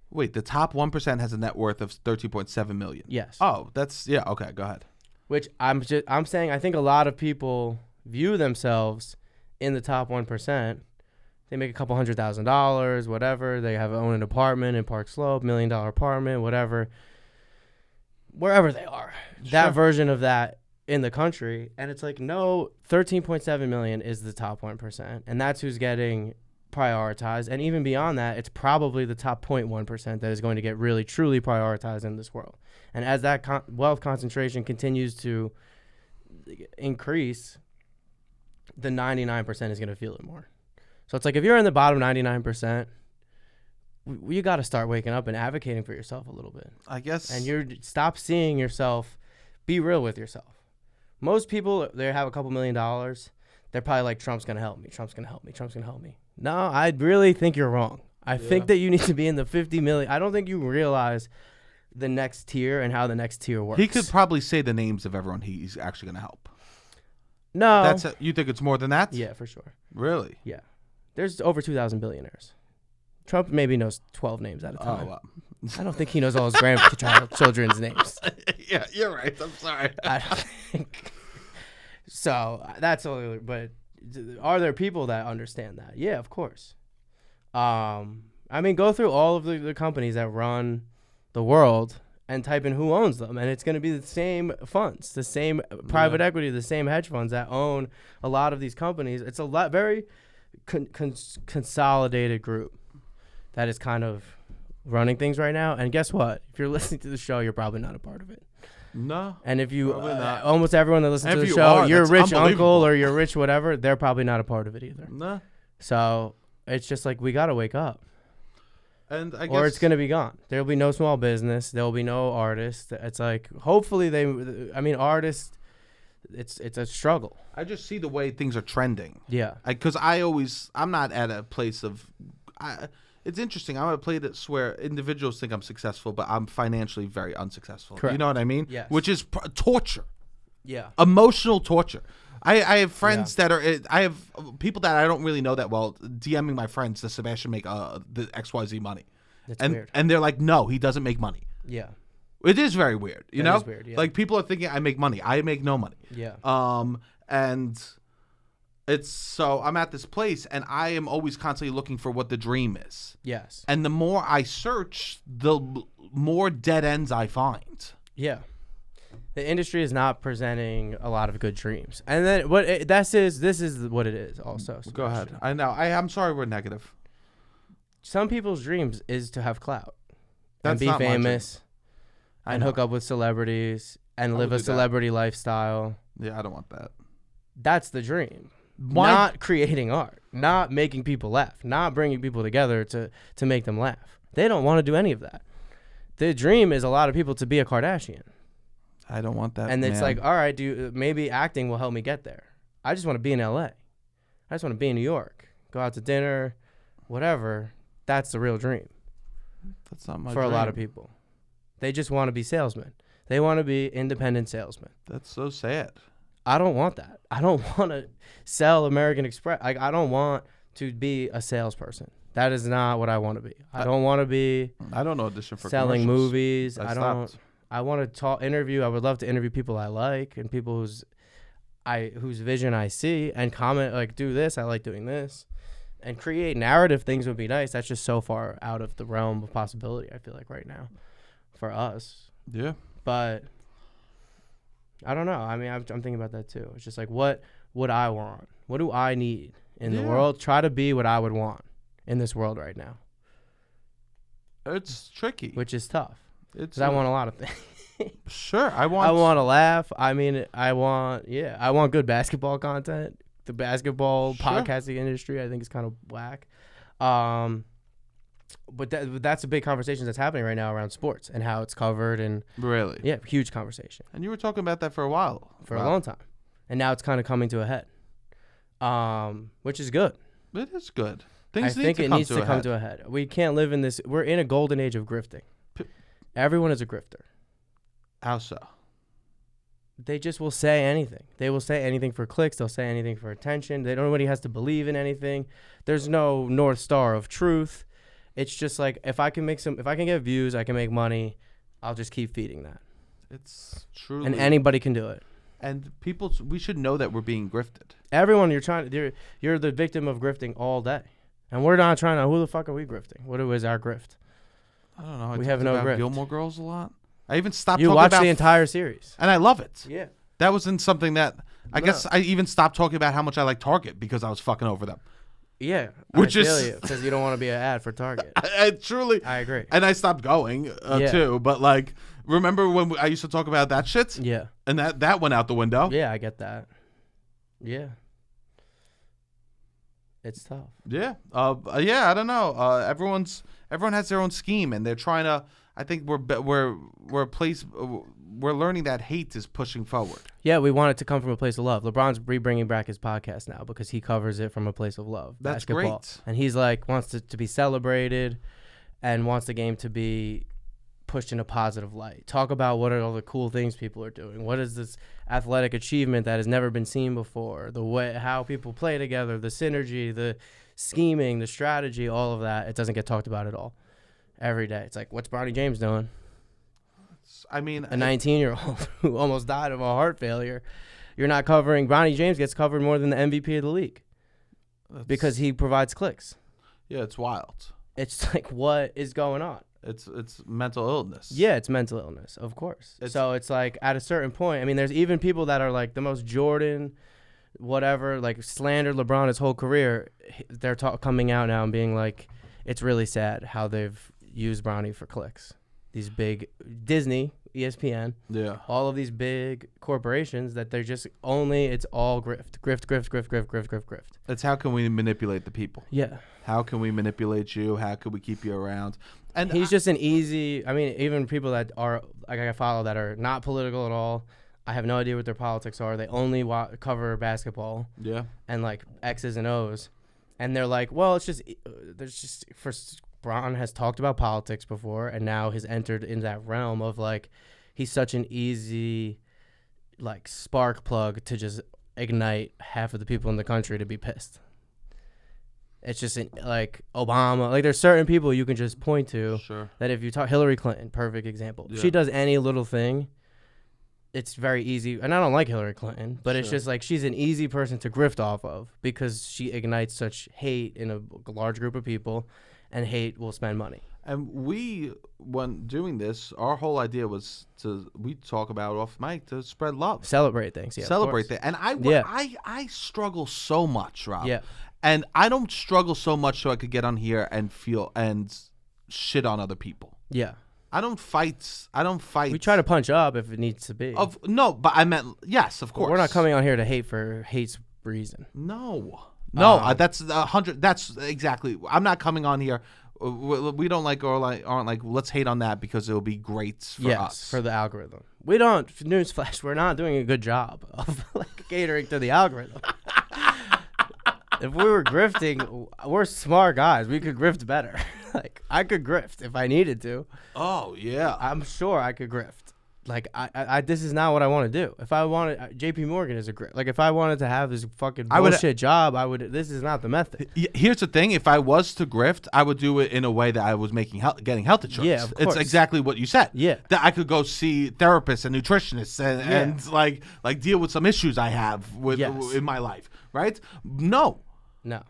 Wait, the top 1% has a net worth of $13.7 million. Yes. Oh, okay, go ahead. Which I'm saying I think a lot of people view themselves in the top 1%. They make a couple $100,000, whatever. They own an apartment in Park Slope, $1 million apartment, whatever. Wherever they are. Sure. That version of that in the country. And it's like, no, 13.7 million is the top 1%. And that's who's getting prioritized. And even beyond that, it's probably the top 0.1% that is going to get really, truly prioritized in this world. And as that wealth concentration continues to increase, the 99% is going to feel it more. So it's like, if you're in the bottom 99%, you got to start waking up and advocating for yourself a little bit. I guess. And stop seeing yourself. Be real with yourself. Most people, they have a couple $1 million. They're probably like, Trump's going to help me. Trump's going to help me. Trump's going to help me. No, I really think you're wrong. I think that you need to be in the 50 million. I don't think you realize the next tier and how the next tier works. He could probably say the names of everyone he's actually going to help. No. You think it's more than that? Yeah, for sure. Really? Yeah. There's over 2,000 billionaires. Trump maybe knows 12 names at a time. Oh, wow. I don't think he knows all his grandchildren's names. Yeah, you're right. I'm sorry. I don't think. So that's all. But are there people that understand that? Yeah, of course. I mean, go through all of the companies that run the world and type in who owns them, and it's going to be the same funds, the same private equity, the same hedge funds that own a lot of these companies. It's a very consolidated group that is kind of running things right now. And guess what? If you're listening to the show, you're probably not a part of it. No. And if you, almost everyone that listens to the show, your rich uncle or your rich whatever, they're probably not a part of it either. No. So it's just like, we got to wake up. And I guess, or it's going to be gone. There'll be no small business. There'll be no artists. It's like, hopefully artists, it's a struggle. I just see the way things are trending. Yeah. Because I'm not at a place of, it's interesting. I'm at a place where individuals think I'm successful, but I'm financially very unsuccessful. Correct. You know what I mean? Yes. Which is torture. Yeah. Emotional torture. I have friends that are, I have people that I don't really know that well DMing my friends, does Sebastian make the XYZ money? That's weird. And they're like, no, he doesn't make money. Yeah. It is very weird. You know? Is weird, yeah. Like, people are thinking I make money. I make no money. Yeah. And it's so I'm at this place and I am always constantly looking for what the dream is. Yes. And the more I search, the more dead ends I find. Yeah. The industry is not presenting a lot of good dreams. And then this is what it is also. Go ahead. I know. I'm sorry we're negative. Some people's dreams is to have clout. That's and be not my dream. famous. And hook up with celebrities and live a celebrity lifestyle. Yeah, I don't want that. That's the dream. Not creating art. Not making people laugh. Not bringing people together to make them laugh. They don't want to do any of that. The dream is a lot of people to be a Kardashian. I don't want that. And it's like, all right, maybe acting will help me get there. I just want to be in LA. I just want to be in New York. Go out to dinner, whatever. That's the real dream. That's not my dream. For a lot of people. They just want to be salesmen. They want to be independent salesmen. That's so sad. I don't want that. I don't want to sell American Express. I don't want to be a salesperson. That is not what I want to be. I don't want to be. I don't audition for selling movies. I don't. I want to interview. I would love to interview people I like and people whose vision I see and comment like, do this. I like doing this, and create narrative things would be nice. That's just so far out of the realm of possibility. I feel like right now, for us. Yeah. But I don't know. I mean, I'm thinking about that too. It's just like, what would I want? What do I need in the world? Try to be what I would want in this world right now. It's tricky. Which is tough. Because I want a lot of things. Sure. I want to laugh. I mean, I want good basketball content. The basketball podcasting industry, I think, is kind of whack. But that's a big conversation that's happening right now around sports and how it's covered. And really? Yeah, huge conversation. And you were talking about that for a while. For a long time. And now it's kind of coming to a head, which is good. It is good. I think it needs to come to a head. We can't live in this. We're in a golden age of grifting. Everyone is a grifter. How so? They just will say anything. They will say anything for clicks. They'll say anything for attention. Nobody has to believe in anything. There's no North Star of truth. It's just like, if I can get views, I can make money, I'll just keep feeding that. It's truly. And anybody can do it. And we should know that we're being grifted. Everyone, you're the victim of grifting all day. And we're not trying to, who the fuck are we grifting? What is our grift? I don't know. We have no grift. Gilmore Girls a lot. I even stopped. You watched the entire series, and I love it. Yeah, that wasn't something that I guess I even stopped talking about how much I like Target because I was fucking over them. Yeah, which is because you don't want to be an ad for Target. I agree, and I stopped going too. But like, remember when I used to talk about that shit? Yeah, and that went out the window. Yeah, I get that. Yeah. It's tough. Yeah. I don't know. Everyone has their own scheme, and they're trying to. I think we're learning that hate is pushing forward. Yeah, we want it to come from a place of love. LeBron's bringing back his podcast now because he covers it from a place of love. That's basketball. Great. And he's like wants to be celebrated, and wants the game to be pushed in a positive light. Talk about what are all the cool things people are doing. What is this athletic achievement that has never been seen before? The way how people play together, the synergy, the scheming, the strategy, all of that. It doesn't get talked about at all. Every day. It's like, what's Bronny James doing? I mean, a 19-year-old who almost died of a heart failure. You're not covering. Bronny James gets covered more than the MVP of the league because he provides clicks. Yeah, it's wild. It's like, what is going on? It's mental illness. Yeah, it's mental illness, of course. So it's like at a certain point, I mean, there's even people that are like the most Jordan, whatever, like slandered LeBron his whole career. They're coming out now and being like, it's really sad how they've used Bronny for clicks. These big Disney, ESPN, all of these big corporations that they're just it's all grift. That's how can we manipulate the people? Yeah. How can we manipulate you? How can we keep you around? And he's just an easy. I mean, even people that are like I follow that are not political at all. I have no idea what their politics are. They only cover basketball. Yeah. And like X's and O's, and they're like, well, it's just Bron has talked about politics before, and now has entered in that realm of like, he's such an easy, like spark plug to just ignite half of the people in the country to be pissed. It's just like Obama. Like there's certain people you can just point to that if you talk Hillary Clinton, perfect example. If she does any little thing, it's very easy. And I don't like Hillary Clinton, but it's just like she's an easy person to grift off of because she ignites such hate in a large group of people. and hate will spend money. And we, when doing this, our whole idea was we talk about off mic to spread love, Celebrate things, yeah. celebrate that. And I struggle so much, Rob. Yeah. And I don't struggle so much so I could get on here and feel and shit on other people. Yeah. I don't fight. We try to punch up if it needs to be. No, but I meant yes, of course. We're not coming on here to hate for hate's reason. No, that's 100. That's exactly. I'm not coming on here. We don't aren't like let's hate on that because it'll be great for us. For the algorithm. We don't. Newsflash. We're not doing a good job of like catering to the algorithm. If we were grifting, we're smart guys. We could grift better. Like I could grift if I needed to. Oh yeah, I'm sure I could grift. Like I this is not what I want to do. If I wanted, JP Morgan is a grift. Like if I wanted to have this fucking bullshit job, I would. This is not the method. Here's the thing: if I was to grift, I would do it in a way that I was getting health insurance. Yeah, of course. It's exactly what you said. Yeah, that I could go see therapists and nutritionists and like deal with some issues I have in my life. Right? No,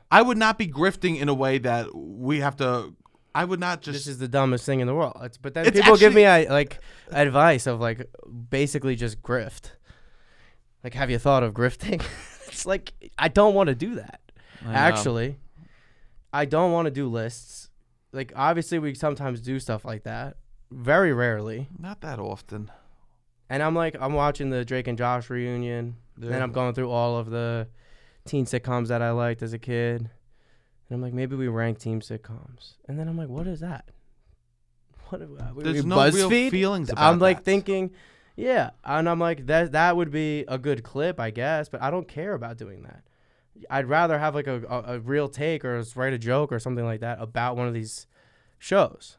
I would not be grifting in a way that we have to. I would not just. This is the dumbest thing in the world. But then people give me like advice of like basically just grift. Like, have you thought of grifting? It's like I don't want to do that. Actually, I don't want to do lists. Like, obviously, we sometimes do stuff like that. Very rarely. Not that often. And I'm watching the Drake and Josh reunion. Yeah. And I'm going through all of the teen sitcoms that I liked as a kid. And I'm like, maybe we rank team sitcoms. And then I'm like, what is that? There's no real feelings about I'm like thinking, yeah. And I'm like, that would be a good clip, I guess. But I don't care about doing that. I'd rather have like a real take or write a joke or something like that about one of these shows.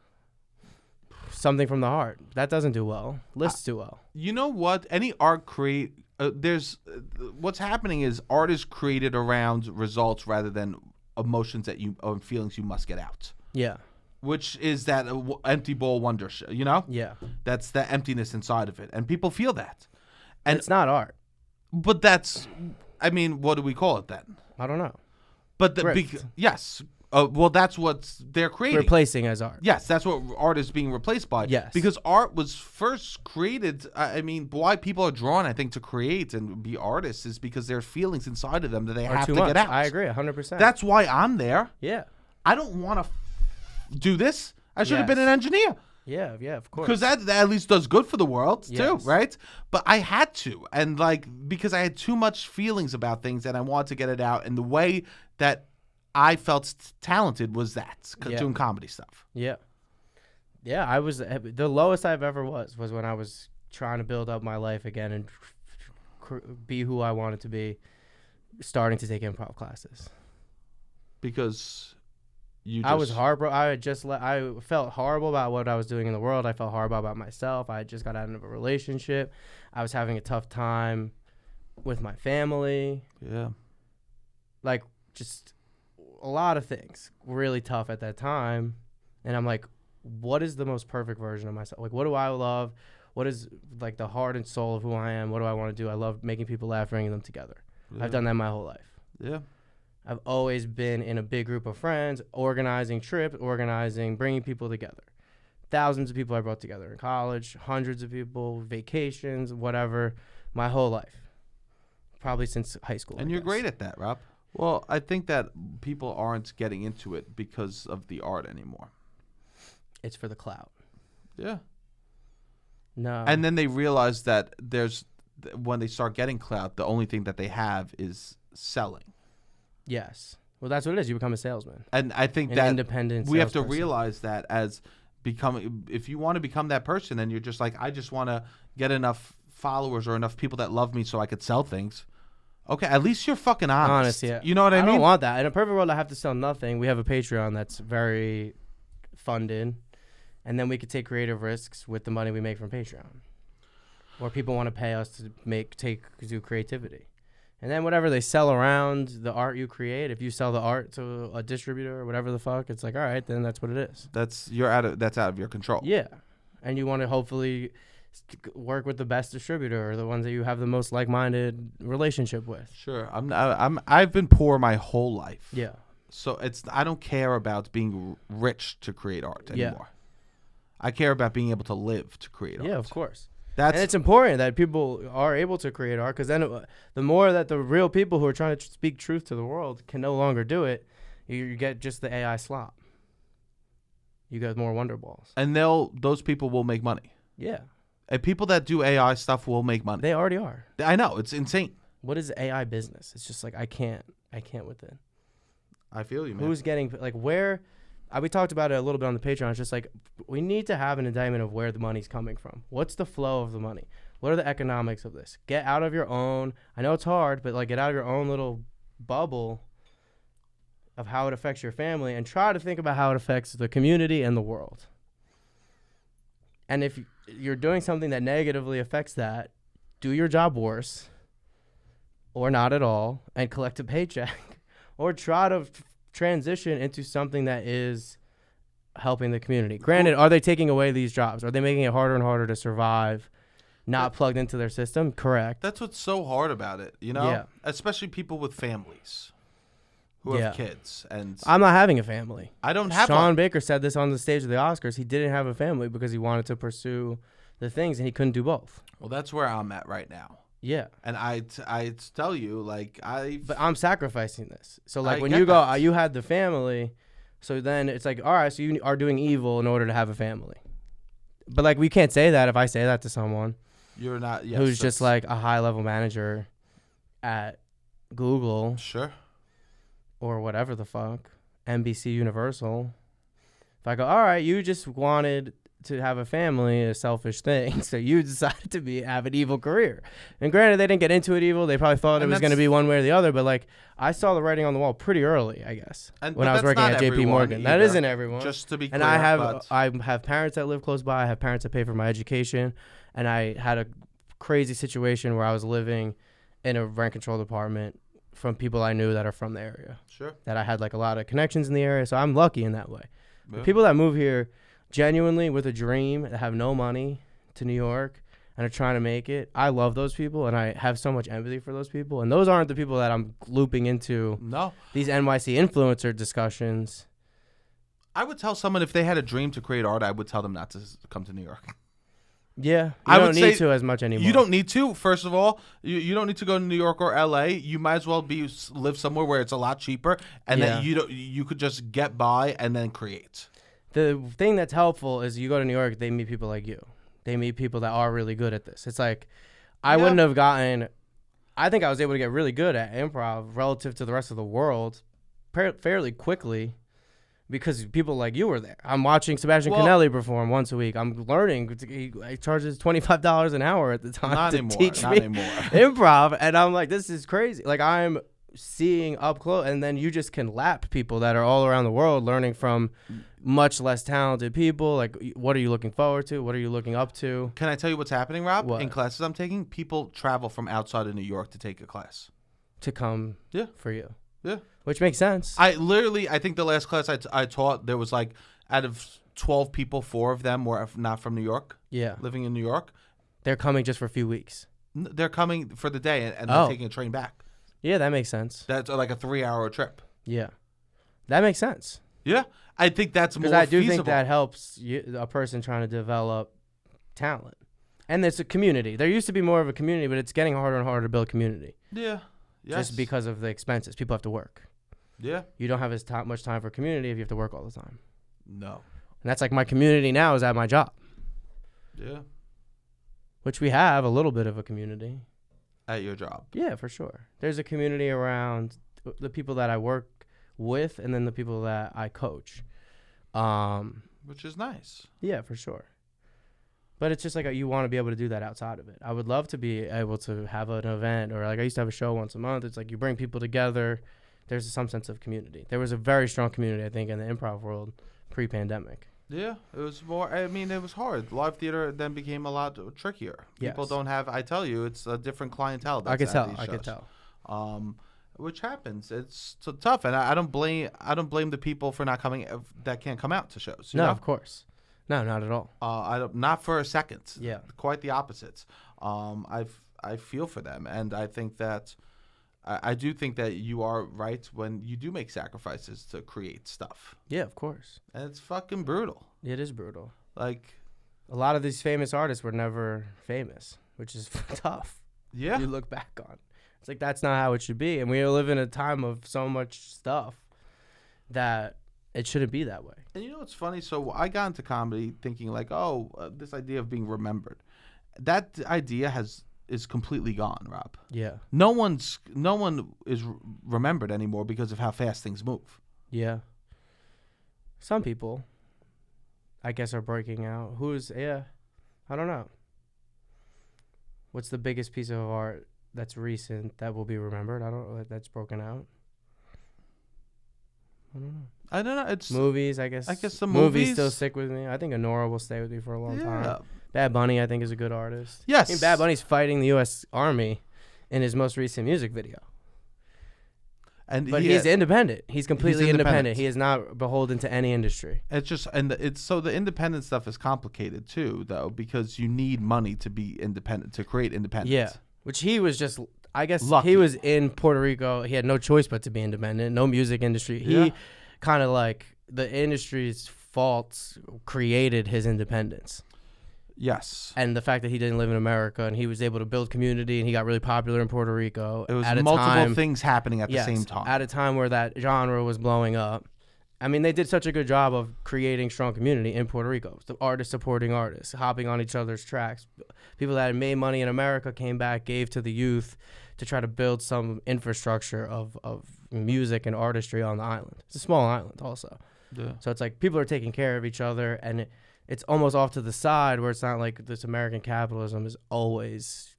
Something from the heart. That doesn't do well. Lists do well. You know what? Any art what's happening is art is created around results rather than emotions or feelings you must get out. Yeah. Which is that empty bowl wonder, you know? Yeah. That's the emptiness inside of it. And people feel that. And it's not art. But that's, I mean, what do we call it then? I don't know. But yes. Well, that's what they're creating. Replacing as art. Yes, that's what art is being replaced by. Yes. Because art was first created, I mean, why people are drawn, I think, to create and be artists is because there are feelings inside of them that they have to get out. I agree, 100%. That's why I'm there. Yeah. I don't want to do this. I should have been an engineer. Yeah, of course. Because that at least does good for the world, too, right? But I had to. And, because I had too much feelings about things and I wanted to get it out. And the way that I felt talented was doing comedy stuff. Yeah. Yeah, I was the lowest I've ever was when I was trying to build up my life again and be who I wanted to be, starting to take improv classes. Because I was heartbroken. I felt horrible about what I was doing in the world. I felt horrible about myself. I just got out of a relationship. I was having a tough time with my family. Yeah. Like, just a lot of things really tough at that time. And I'm like, what is the most perfect version of myself? Like, what do I love? What is like the heart and soul of who I am? What do I want to do? I love making people laugh, bringing them together. Yeah. I've done that my whole life. Yeah. I've always been in a big group of friends, organizing trips, bringing people together. Thousands of people I brought together in college, hundreds of people, vacations, whatever, my whole life. Probably since high school. And you're great at that, Rob. Well, I think that people aren't getting into it because of the art anymore. It's for the clout. Yeah. No. And then they realize that when they start getting clout, the only thing that they have is selling. Yes. Well, that's what it is. You become a salesman. And I think that independent we have to realize that if you want to become that person, then you're just like, I just want to get enough followers or enough people that love me so I could sell things. Okay, at least you're fucking honest. Yeah. You know what I mean? I don't want that. In a perfect world, I have to sell nothing. We have a Patreon that's very funded, and then we could take creative risks with the money we make from Patreon. Or people want to pay us to do creativity. And then whatever they sell around the art you create, if you sell the art to a distributor or whatever the fuck, it's like, all right, then that's what it is. That's out of your control. Yeah. And you want to hopefully work with the best distributor or the ones that you have the most like-minded relationship with. Sure. I've been poor my whole life. Yeah. So I don't care about being rich to create art Yeah. anymore. I care about being able to live to create art. Yeah, of course. That's And it's important that people are able to create art, because then the more that the real people who are trying to speak truth to the world can no longer do it, you get just the AI slop. You get more Wonder Balls. and those people will make money. Yeah, And people that do AI stuff will make money. they already are. I know, it's insane. What is AI business? It's just like I can't with it. I feel you, man. Who's getting like where? We talked about it a little bit on the Patreon. It's just like we need to have an indictment of where the money's coming from. What's the flow of the money? What are the economics of this? Get out of your own. I know it's hard, but like get out of your own little bubble of how it affects your family and try to think about how it affects the community and the world. And if you're doing something that negatively affects that, do your job worse or not at all and collect a paycheck or try to transition into something that is helping the community. Granted, are they taking away these jobs? Are they making it harder and harder to survive, not plugged into their system? Correct. That's what's so hard about it, you know? Yeah. Especially people with families who have kids. And I'm not having a family. I don't have Sean one. Baker said this on the stage of the Oscars. He didn't have a family because he wanted to pursue the things and he couldn't do both. Well, that's where I'm at right now. Yeah. And I tell you, like, But I'm sacrificing this. So like I when get you go, that. you had the family. So then it's like, all right, so you are doing evil in order to have a family. But like we can't say that if I say that to someone You're not. Yes, who's just like a high level manager at Google Sure. or whatever the fuck, NBC Universal. If I go, all right, you just wanted to have a family, a selfish thing, so you decided to have an evil career. And granted, they didn't get into it evil. They probably thought it was going to be one way or the other, but like I saw the writing on the wall pretty early, I guess, when I was working at JP Morgan. That isn't everyone. Just to be clear. And I have parents that live close by. I have parents that pay for my education. And I had a crazy situation where I was living in a rent control apartment from people I knew that are from the area. Sure. That I had like a lot of connections in the area. So I'm lucky in that way. Yeah. The people that move here genuinely with a dream, that have no money, to New York and are trying to make it, I love those people and I have so much empathy for those people. And those aren't the people that I'm looping into these NYC influencer discussions. I would tell someone if they had a dream to create art, I would tell them not to come to New York. Yeah, I don't would need say to as much anymore. You don't need to. First of all, you don't need to go to New York or LA. You might as well live somewhere where it's a lot cheaper, and then you could just get by and then create. The thing that's helpful is you go to New York, they meet people like you. They meet people that are really good at this. It's like I wouldn't have gotten. I think I was able to get really good at improv relative to the rest of the world fairly quickly. Because people like you were there. I'm watching Sebastian Conelli perform once a week. I'm learning. He charges $25 an hour at the time to teach me improv. And I'm like, this is crazy. Like, I'm seeing up close. And then you just can lap people that are all around the world learning from much less talented people. Like, what are you looking forward to? What are you looking up to? Can I tell you what's happening, Rob? What? In classes I'm taking, people travel from outside of New York to take a class. To come for you. Yeah. Which makes sense. I think the last class I taught, there was like, out of 12 people, 4 of them were not from New York. Yeah. Living in New York. They're coming just for a few weeks. They're coming for the day and they're taking a train back. Yeah, that makes sense. That's like a 3-hour trip. Yeah. That makes sense. Yeah. I think that's more feasible. Because I do feasible. think that helps a person trying to develop talent. And it's a community. There used to be more of a community, but it's getting harder and harder to build community. Yeah. Yes. Just because of the expenses. People have to work. Yeah. You don't have as much time for community if you have to work all the time. No. And that's like my community now is at my job. Yeah. Which we have a little bit of a community. At your job. Yeah, for sure. There's a community around the people that I work with and then the people that I coach. Which is nice. Yeah, for sure. But it's just like you want to be able to do that outside of it. I would love to be able to have an event or like I used to have a show once a month. It's like you bring people together. There's some sense of community. There was a very strong community, I think, in the improv world pre-pandemic. Yeah, it was more. I mean, it was hard. Live theater then became a lot trickier. Yes. People don't have. I tell you, it's a different clientele. I could tell. Which happens. It's so tough, and I don't blame. The people for not coming that can't come out to shows. You know? Of course. No, not at all. Not for a second. Yeah. Quite the opposite. I feel for them, and I think that I do think that you are right when you do make sacrifices to create stuff. Yeah, of course. And it's fucking brutal. It is brutal. Like, a lot of these famous artists were never famous, which is tough. yeah. You look back on. It's like that's not how it should be. And we live in a time of so much stuff that it shouldn't be that way. And you know what's funny? So I got into comedy thinking like, this idea of being remembered. That idea is completely gone, Rob. Yeah. No one is remembered anymore because of how fast things move. Yeah. Some people, I guess, are breaking out. I don't know. What's the biggest piece of art that's recent that will be remembered? That's broken out. I don't know. It's movies, I guess. I guess the movies still stick with me. I think Honora will stay with me for a long time. Bad Bunny, I think, is a good artist. Yes. I mean, Bad Bunny's fighting the U.S. Army in his most recent music video. But he's independent. He's completely independent. He is not beholden to any industry. It's just, so the independent stuff is complicated too, though, because you need money to be independent, to create independence. Yeah, which he was just, I guess, lucky. He was in Puerto Rico. He had no choice but to be independent. No music industry. He kind of like the industry's faults created his independence. Yes. And the fact that he didn't live in America and he was able to build community and he got really popular in Puerto Rico. It was multiple things happening at the same time. At a time where that genre was blowing up. I mean, they did such a good job of creating strong community in Puerto Rico. The artists supporting artists, hopping on each other's tracks. People that had made money in America came back, gave to the youth to try to build some infrastructure of music and artistry on the island. It's a small island also. Yeah. So it's like people are taking care of each other, and it's almost off to the side where it's not like this American capitalism is always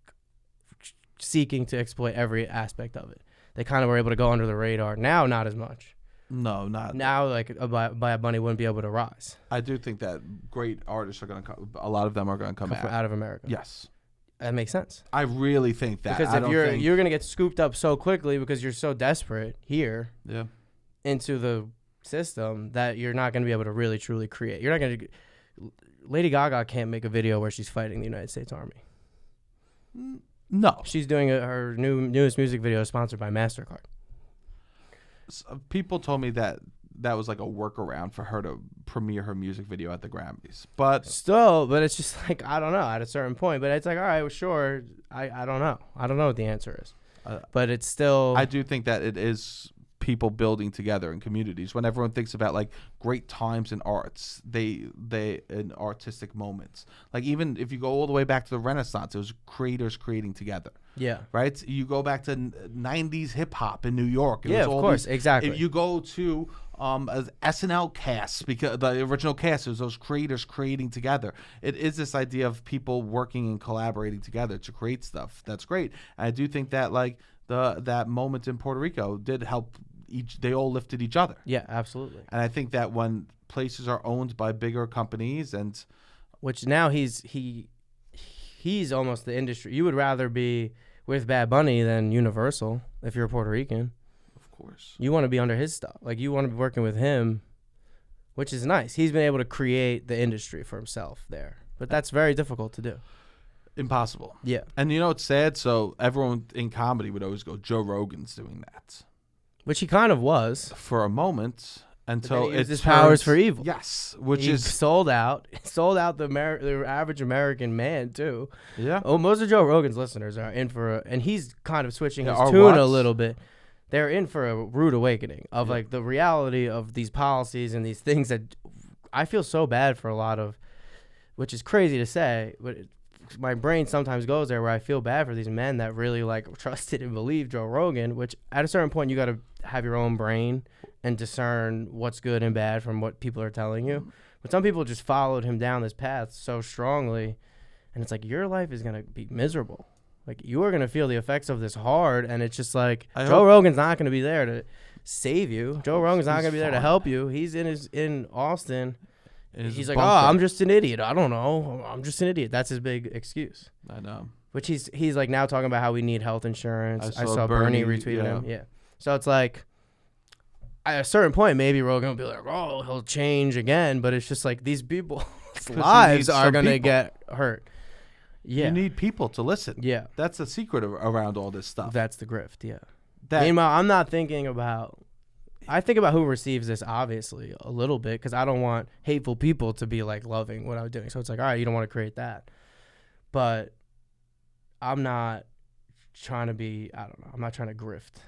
seeking to exploit every aspect of it. They kind of were able to go under the radar. Now, not as much. No, not now. Like Bad Bunny wouldn't be able to rise. I do think that great artists are going to come. A lot of them are going to come out of America. Yes, that makes sense. I really think that because if you're going to get scooped up so quickly because you're so desperate here, into the system that you're not going to be able to really truly create. You're not going to. Lady Gaga can't make a video where she's fighting the United States Army. No. She's doing her newest music video sponsored by MasterCard. People told me that was like a workaround for her to premiere her music video at the Grammys. But it's just like, I don't know, at a certain point. But it's like, all right, well, sure. I don't know. I don't know what the answer is. But it's still... I do think that it is people building together in communities. When everyone thinks about like great times in arts, they in artistic moments, like even if you go all the way back to the Renaissance, it was creators creating together. Yeah. Right. You go back to 90s hip hop in New York. Of course, exactly. If you go to SNL cast, because the original cast is those creators creating together. It is this idea of people working and collaborating together to create stuff. That's great. And I do think that like that moment in Puerto Rico did help. They all lifted each other. Yeah, absolutely. And I think that when places are owned by bigger companies, and which now he's almost the industry. You would rather be with Bad Bunny than Universal if you're Puerto Rican. Of course. You want to be under his stuff. Like you want to be working with him, which is nice. He's been able to create the industry for himself there. But that's very difficult to do. Impossible. Yeah. And you know it's sad? So everyone in comedy would always go, Joe Rogan's doing that. Which he kind of was. For a moment, until it his powers for evil. Yes. He sold out the average American man, too. Yeah. Oh, most of Joe Rogan's listeners are in for and he's kind of switching his tune a little bit. They're in for a rude awakening of like the reality of these policies and these things that I feel so bad for a lot of, which is crazy to say, but my brain sometimes goes there where I feel bad for these men that really like trusted and believed Joe Rogan, which at a certain point you got to have your own brain and discern what's good and bad from what people are telling you. But some people just followed him down this path so strongly, and it's like your life is going to be miserable. Like you are going to feel the effects of this hard, and it's just like Joe Rogan's not going to be there to save you. Joe Rogan's not going to be there to help you. He's in Austin. He's like, I'm just an idiot. I don't know. I'm just an idiot. That's his big excuse. I know. Which he's like now talking about how we need health insurance. I saw Bernie retweeting him. Yeah. So it's like, at a certain point, maybe Rogan will be like, oh, he'll change again. But it's just like these people's lives are going to get hurt. Yeah. You need people to listen. Yeah. That's the secret around all this stuff. That's the grift. Yeah. Meanwhile, I'm not thinking about. I think about who receives this, obviously, a little bit, because I don't want hateful people to be like loving what I'm doing. So it's like, all right, you don't want to create that, but I'm not trying to be. I don't know. I'm not trying to grift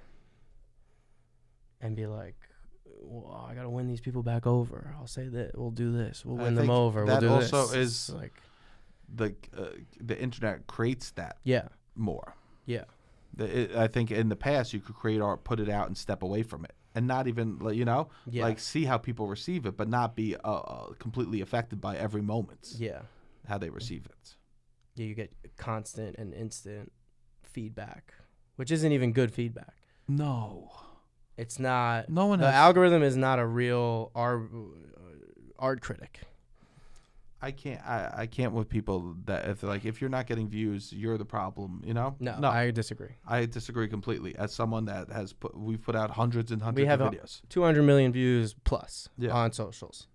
and be like, well, I gotta win these people back over. I'll say that we'll do this. We'll win them over. We'll do this. That also is like the internet creates that. Yeah. More. Yeah. I think in the past you could create art, put it out, and step away from it, and not even like see how people receive it, but not be completely affected by every moment. Yeah. How they receive it. Yeah, you get constant and instant feedback, which isn't even good feedback. No. It's not. No one. The algorithm is not a real art critic. I can't with people that if you're not getting views, you're the problem. No, I disagree. I disagree completely. As someone that we've put out hundreds and hundreds of videos. 200 million views plus on socials,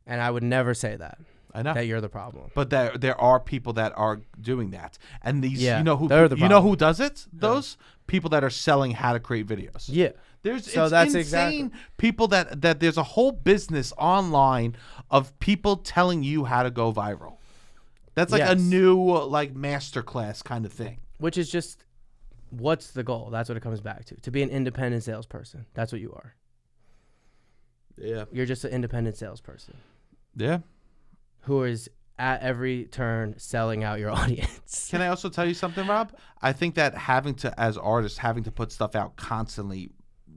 and I would never say that. I know that you're the problem. But there are people that are doing that, and these who does it? Those people that are selling how to create videos. Yeah. It's insane people that there's a whole business online of people telling you how to go viral. That's like a new masterclass kind of thing. Which is just, what's the goal? That's what it comes back to. To be an independent salesperson. That's what you are. Yeah. You're just an independent salesperson. Yeah. Who is at every turn selling out your audience. Can I also tell you something, Rob? I think that as artists, having to put stuff out constantly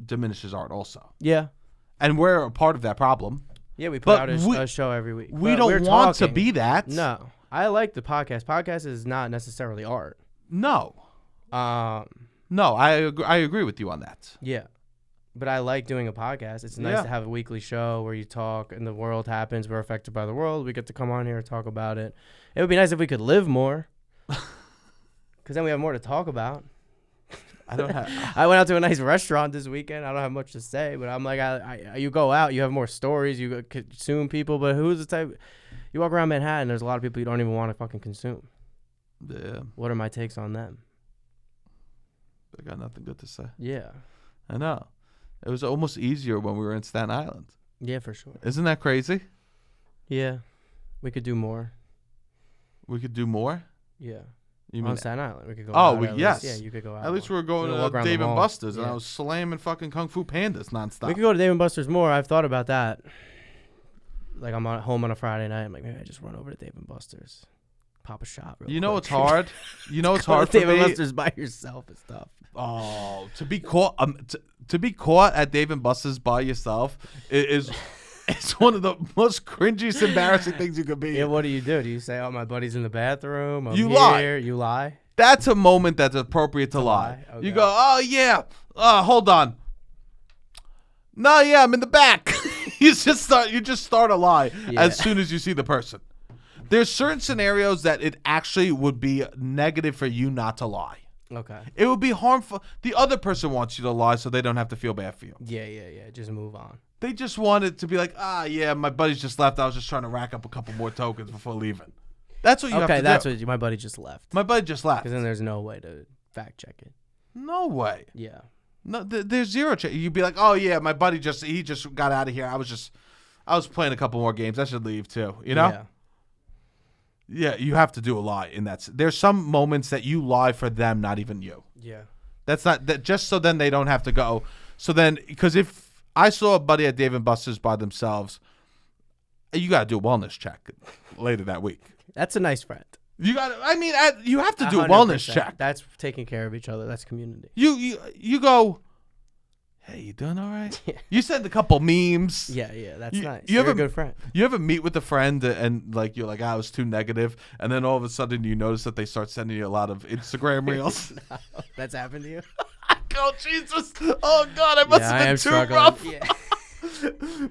diminishes art also. Yeah. And we're a part of that problem. Yeah, we put out a show every week. We don't want to be that. No. I like the podcast. Podcast is not necessarily art. No. No, I agree with you on that. Yeah. But I like doing a podcast. It's nice to have a weekly show where you talk and the world happens. We're affected by the world. We get to come on here and talk about it. It would be nice if we could live more, because then we have more to talk about. I went out to a nice restaurant this weekend. I don't have much to say, but I'm like, you go out, you have more stories, you consume people. But who's the type? You walk around Manhattan, there's a lot of people you don't even want to fucking consume. Yeah. What are my takes on them? I got nothing good to say. Yeah. I know. It was almost easier when we were in Staten Island. Yeah, for sure. Isn't that crazy? Yeah. We could do more. We could do more? Yeah. You mean on Staten Island? We could go out. Yes. Yeah, you could go out. At least we were going to Dave & Buster's, and I was slamming fucking Kung Fu Pandas nonstop. We could go to Dave & Buster's more. I've thought about that. Like, I'm home on a Friday night. I'm like, maybe I just run over to Dave & Buster's. Pop a shot real quick. You know what's hard? You know what's hard for me? Dave & Buster's by yourself is tough. Oh, to be caught at Dave & Buster's by yourself is it's one of the most cringiest, embarrassing things you could be. Yeah, what do? Do you say, "Oh, my buddy's in the bathroom"? You lie. You lie. That's a moment that's appropriate to lie. Okay. You go, "Oh yeah, hold on." No, yeah, I'm in the back. You just start a lie as soon as you see the person. There's certain scenarios that it actually would be negative for you not to lie. Okay. It would be harmful. The other person wants you to lie so they don't have to feel bad for you. Yeah. Just move on. They just wanted to be like, yeah, my buddy's just left. I was just trying to rack up a couple more tokens before leaving. That's what you have to do. Okay, that's what my buddy just left. My buddy just left. Because then there's no way to fact check it. No way. Yeah. No, there's zero check. You'd be like, oh yeah, my buddy just got out of here. I was playing a couple more games. I should leave too. You know? Yeah. Yeah, you have to do a lie in that. There's some moments that you lie for them, not even you. Yeah. That's not that just so then they don't have to go. So then, because if I saw a buddy at Dave & Buster's by themselves, you got to do a wellness check later that week. That's a nice friend. You got. You have to do a wellness check. That's taking care of each other. That's community. You go. Hey, you doing all right? Yeah. You send a couple memes. Yeah, that's nice. You're a good friend. You ever meet with a friend and like you're like, I was too negative, and then all of a sudden you notice that they start sending you a lot of Instagram reels. No, that's happened to you? Oh Jesus! Oh God! I must have been too rough. Yeah.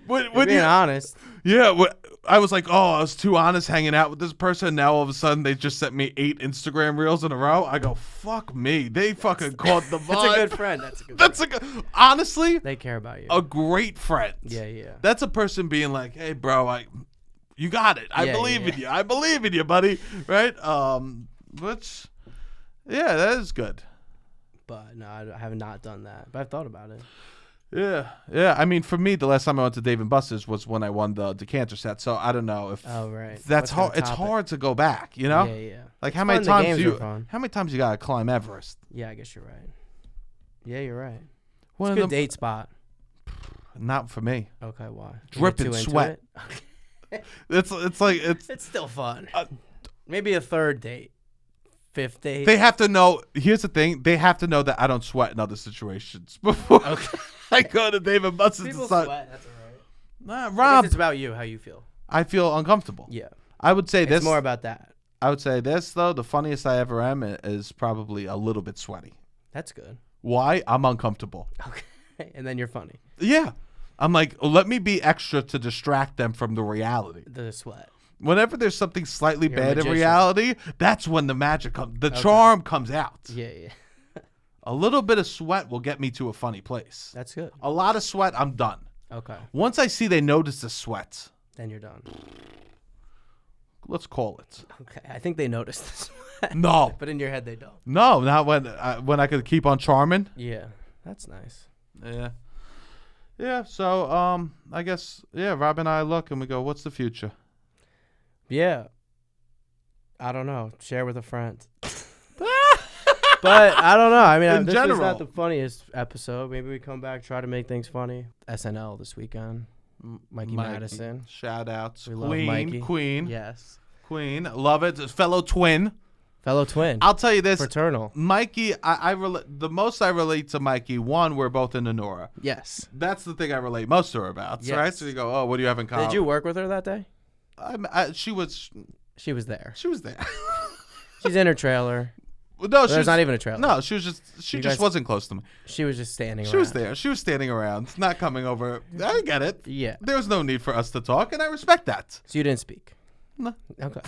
when being honest. Yeah, I was like, oh, I was too honest hanging out with this person. Now all of a sudden they just sent me 8 Instagram reels in a row. I go, fuck me. They fucking caught the vibe. That's a good friend. Honestly, they care about you. A great friend. Yeah. That's a person being like, hey, bro, you got it. I believe in you. I believe in you, buddy. Right? That is good. But no, I have not done that. But I've thought about it. Yeah. I mean, for me, the last time I went to Dave and Buster's was when I won the decanter set. So I don't know if that's hard. It's hard to go back. You know? Yeah. Like It's how many fun, the times games are fun. how many times you gotta climb Everest? Yeah, I guess you're right. Yeah, you're right. One It's a of good date spot. Not for me. Okay, why? Dripping You get too into sweat. it? It's like It's still fun. Maybe a third date. Fifth date. they have to know. Here's the thing: they have to know that I don't sweat in other situations before I go to Dave and Buster's. People sweat. That's all right. Nah, Rob, It's about you, how you feel. I feel uncomfortable. Yeah. I would say It's this. more about that. I would say this though. The funniest I ever am is probably a little bit sweaty. That's good. Why? I'm uncomfortable. Okay. And then you're funny. Yeah. I'm like, let me be extra to distract them from the reality. The sweat. Whenever there's something slightly You're a bad in magician. reality, that's when the magic comes. The charm comes out. Yeah. A little bit of sweat will get me to a funny place. That's good. A lot of sweat, I'm done. Okay. Once I see they notice the sweat, Then you're done. let's call it. Okay. I think they noticed this. No. But in your head, they don't. No, not when I could keep on charming. Yeah. That's nice. Yeah. Yeah, so I guess Rob and I look and we go, what's the future? Yeah. I don't know. Share with a friend. But I don't know. I mean, this was not the funniest episode. Maybe we come back, try to make things funny. SNL this weekend. Mikey Madison. Shout outs. We love Mikey. Queen. Yes. Queen. Love it. Fellow twin. Fellow twin. I'll tell you this. Fraternal. Mikey, the most I relate to Mikey, one, we're both in Nora. Yes. That's the thing I relate most to her about, Yes. right? So you go, oh, what do you have in common? Did you work with her that day? She was there. She was there. She's in her trailer. No, There's not even a trailer. No, she was just. She You just guys- wasn't close to me. She was just standing around. She was there. She was standing around, not coming over. I get it. Yeah. There was no need for us to talk, and I respect that. So you didn't speak? No. Okay.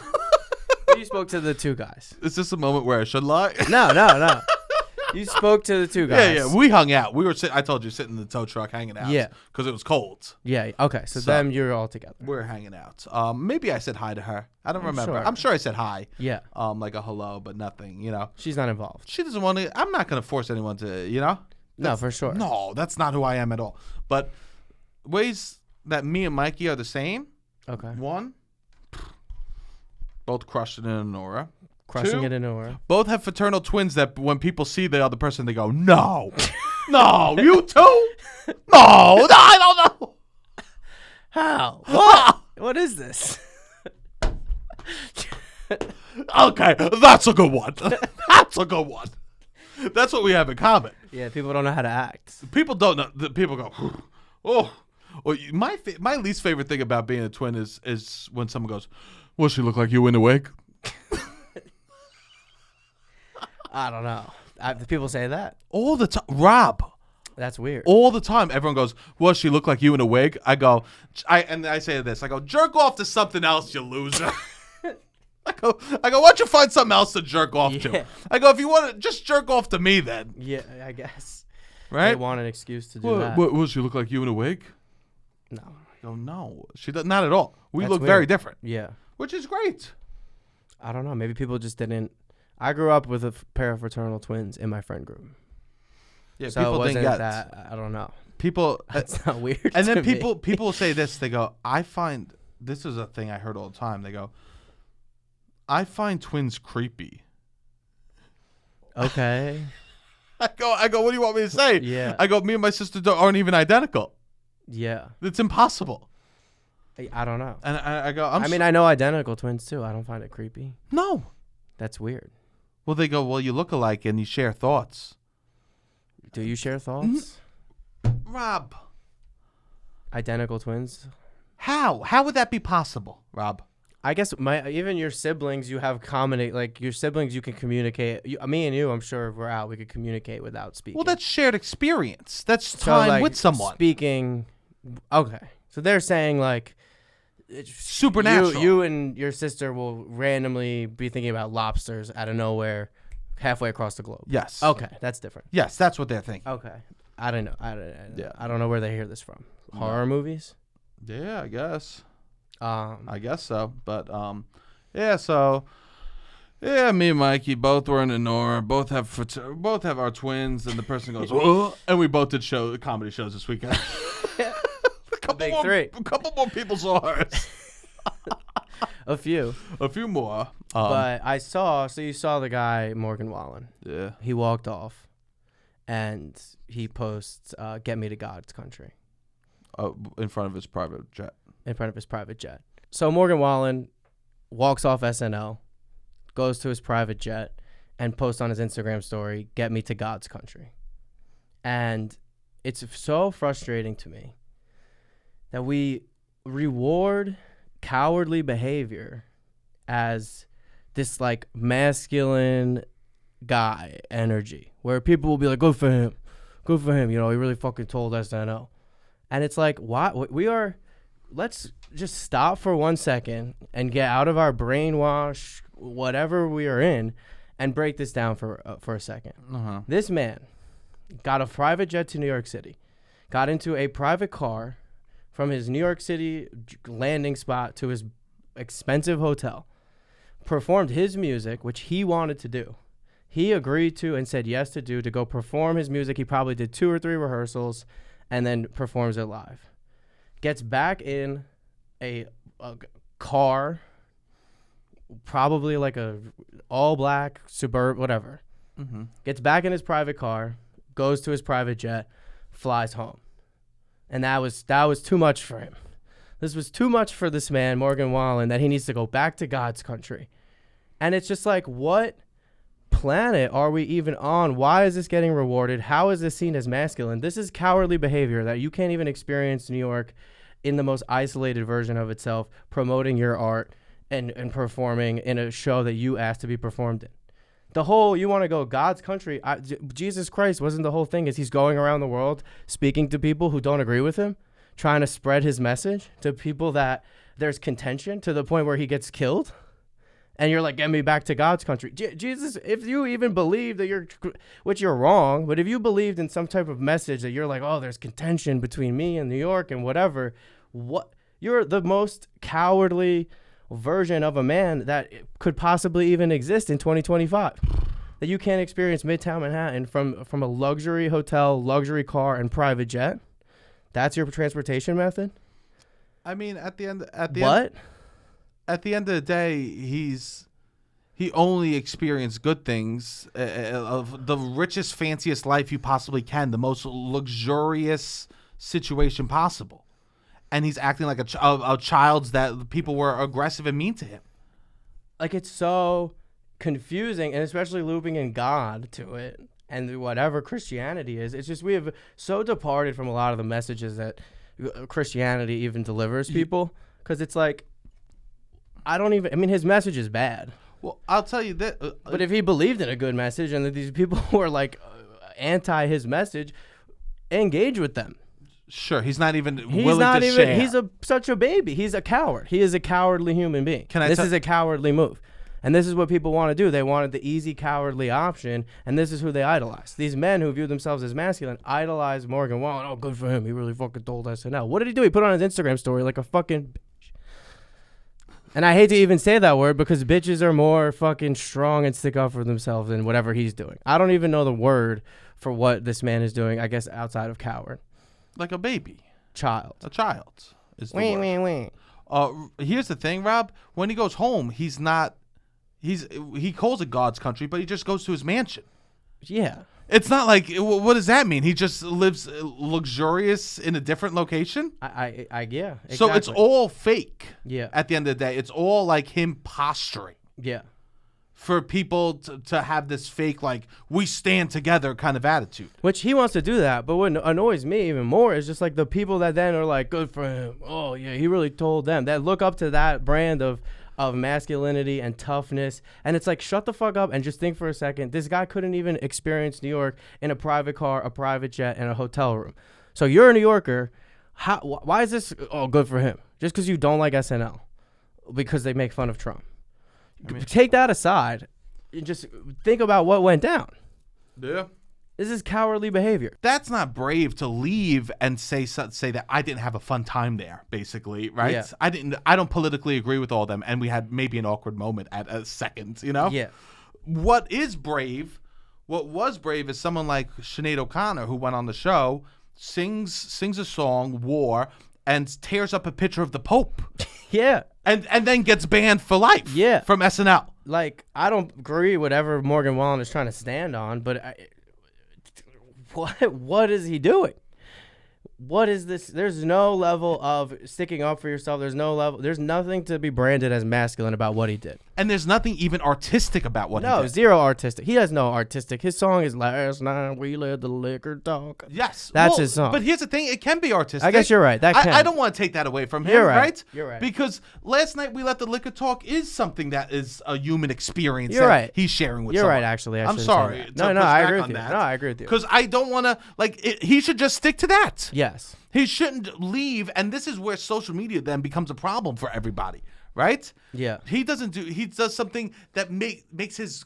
You spoke to the two guys. Is this a moment where I should lie? No. You spoke to the two guys. Yeah. We hung out. We were. I told you, sitting in the tow truck, hanging out. Yeah. Because it was cold. Yeah. Okay. So then you're all together. We're hanging out. Maybe I said hi to her. I don't remember. sure. I'm sure I said hi. Yeah. Like a hello, but nothing. You know. She's not involved. She doesn't want to. I'm not going to force anyone to. You know. No, for sure. No, that's not who I am at all. But ways that me and Mikey are the same. Okay. One, both crushing it in Nora. Crushing Two, it in Nora. both have fraternal twins that when people see the other person, they go, no, no, you too? No, I don't know. How? What? What is this? Okay, that's a good one. That's a good one. That's what we have in common. Yeah, people don't know how to act. People don't know. People go, oh. Well, my least favorite thing about being a twin is when someone goes, well, she look like you in a wig? I don't know. People say that. All the time. Rob. That's weird. All the time. Everyone goes, well, she look like you in a wig? I go, and I say this. I go, jerk off to something else, you loser. I go, why don't you find something else to jerk off to? I go, if you want to, just jerk off to me then. Yeah, I guess. Right? They want an excuse to do that. Will she look like you in a wig? No. I go, no. She does not at all. We That's look weird. very different. Yeah. Which is great. I don't know. Maybe people just didn't. I grew up with a pair of fraternal twins in my friend group. Yeah, So people it wasn't didn't get that. I don't know. people. That's not weird. And then to me. people say this. They go, I find this is a thing I heard all the time. They go, I find twins creepy. Okay. I go. What do you want me to say? Yeah. I go. Me and my sister aren't even identical. Yeah. It's impossible. I don't know. And I go. I mean, I know identical twins too. I don't find it creepy. No. That's weird. Well, they go. Well, you look alike and you share thoughts. Do you share thoughts? Rob, Identical twins? how? How would that be possible, Rob? I guess even your siblings, you have like your siblings, you can communicate. Me and you, I'm sure if we're out, we could communicate without speaking. Well, that's shared experience. That's So, time like, with someone. Speaking. Okay, so they're saying like Supernatural. You and your sister will randomly be thinking about lobsters out of nowhere, halfway across the globe. Yes. Okay, that's different. Yes, that's what they're thinking. Okay, I don't know. Yeah. I don't know where they hear this from. Horror movies. Yeah, I guess. I I guess so. But yeah. So Yeah, me and Mikey both were in a Nor. Both have our twins, and the person goes, "Oh," and we both did comedy shows this weekend. Big three. A couple more people saw ours. A few more. But I saw. So you saw the guy Morgan Wallen. Yeah. He walked off, and he posts, "Get me to God's country." In front of his private jet. In front of his private jet. So Morgan Wallen walks off SNL, goes to his private jet, and posts on his Instagram story, "Get me to God's country." And it's so frustrating to me that we reward cowardly behavior as this like masculine guy energy, where people will be like, good for him, you know, he really fucking told SNL. And it's like, why? Let's just stop for 1 second and get out of our brainwash, whatever we are in, and break this down for a second. Uh-huh. This man got a private jet to New York City, got into a private car from his New York City landing spot to his expensive hotel, performed his music, which he wanted to do. He agreed to and said yes to go perform his music. He probably did 2 or 3 rehearsals and then performs it live. Gets back in a car, probably like a all black Suburban, whatever. Mm-hmm. Gets back in his private car, goes to his private jet, flies home. And that was too much for him. This was too much for this man, Morgan Wallen, that he needs to go back to God's country. And it's just like, what planet are we even on? Why is this getting rewarded? How is this seen as masculine? This is cowardly behavior that you can't even experience New York in the most isolated version of itself, promoting your art and performing in a show that you asked to be performed in. The whole, you want to go God's country, Jesus Christ wasn't the whole thing, is he's going around the world speaking to people who don't agree with him, trying to spread his message to people that there's contention to the point where he gets killed. And you're like, get me back to God's country. Jesus, if you even believe that which you're wrong, but if you believed in some type of message that you're like, oh, there's contention between me and New York and whatever, you're the most cowardly version of a man that could possibly even exist in 2025. That you can't experience Midtown Manhattan from a luxury hotel, luxury car, and private jet. That's your transportation method? I mean, at the end of the day, he only experienced good things of the richest, fanciest life you possibly can, the most luxurious situation possible. And he's acting like a child that people were aggressive and mean to him. Like, it's so confusing, and especially looping in God to it and whatever Christianity is. It's just we have so departed from a lot of the messages that Christianity even delivers people, because it's like, his message is bad. Well, I'll tell you that. But if he believed in a good message and that these people were like anti his message, engage with them. Sure, he's not even willing to share. He's such a baby. He's a coward. He is a cowardly human being. This is a cowardly move. And this is what people want to do. They wanted the easy, cowardly option, and this is who they idolize. These men who view themselves as masculine idolize Morgan Wallen. Oh, good for him. He really fucking told SNL. What did he do? He put on his Instagram story like a fucking bitch. And I hate to even say that word because bitches are more fucking strong and stick up for themselves than whatever he's doing. I don't even know the word for what this man is doing, I guess, outside of coward. Like a baby. Child. A child is the word. Here's the thing, Rob. When he goes home, he calls it God's country, but he just goes to his mansion. Yeah. It's not like, what does that mean? He just lives luxurious in a different location? Yeah. Exactly. So it's all fake. Yeah. At the end of the day, it's all like him posturing. Yeah. For people to have this fake, like, we stand together kind of attitude. Which he wants to do that, but what annoys me even more is just like the people that then are like, good for him. Oh, yeah, he really told them. That look up to that brand of masculinity and toughness. And it's like, shut the fuck up and just think for a second. This guy couldn't even experience New York in a private car, a private jet, and a hotel room. So you're a New Yorker. Why is this? Oh, good for him. Just because you don't like SNL. Because they make fun of Trump. Take that aside and just think about what went down. Yeah. This is cowardly behavior. That's not brave to leave and say that I didn't have a fun time there, basically, right? Yeah. I don't politically agree with all of them, and we had maybe an awkward moment at a second, you know? Yeah. What was brave is someone like Sinead O'Connor, who went on the show, sings a song, War, and tears up a picture of the Pope. Yeah. And then gets banned for life from SNL. Like, I don't agree with whatever Morgan Wallen is trying to stand on, but what is he doing? What is this? There's no level of sticking up for yourself. There's nothing to be branded as masculine about what he did. And there's nothing even artistic about what he did. No, zero artistic. He has no artistic. His song is Last Night We Let the Liquor Talk. Yes. That's his song. But here's the thing. It can be artistic. I guess you're right. I don't want to take that away from him, You're right? You're right. Because Last Night We Let the Liquor Talk is something that is a human experience You're right. he's sharing with You're someone. right, actually. I'm sorry. No, I agree with you. No, I agree with you. Because I don't want to, he should just stick to that. Yes. He shouldn't leave, and this is where social media then becomes a problem for everybody, right? Yeah. He does something that makes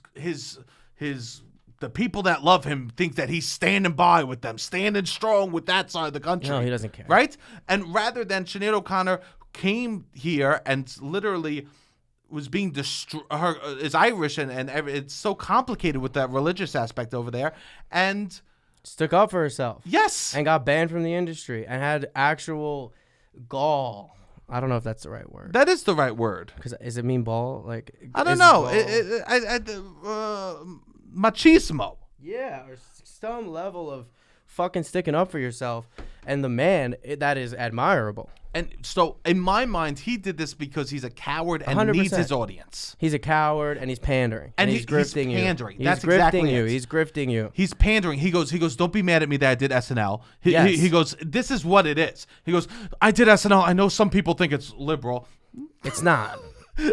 the people that love him think that he's standing by with them, standing strong with that side of the country. No, he doesn't care. Right? And rather than Sinead O'Connor came here and literally was being her is Irish and it's so complicated with that religious aspect over there, and stuck up for herself. Yes. And got banned from the industry and had actual gall. I don't know if that's the right word. That is the right word. Because does it mean ball? Like, I don't know. Machismo. Yeah, or some level of fucking sticking up for yourself. And the man, that is admirable. And so, in my mind, he did this because he's a coward and 100%. needs his audience. He's a coward and he's pandering. And he's grifting he's pandering. you. That's he's grifting exactly you. it. He's grifting you. He's pandering. He goes, don't be mad at me that I did SNL. He goes, this is what it is. He goes, I did SNL. I know some people think it's liberal. It's not.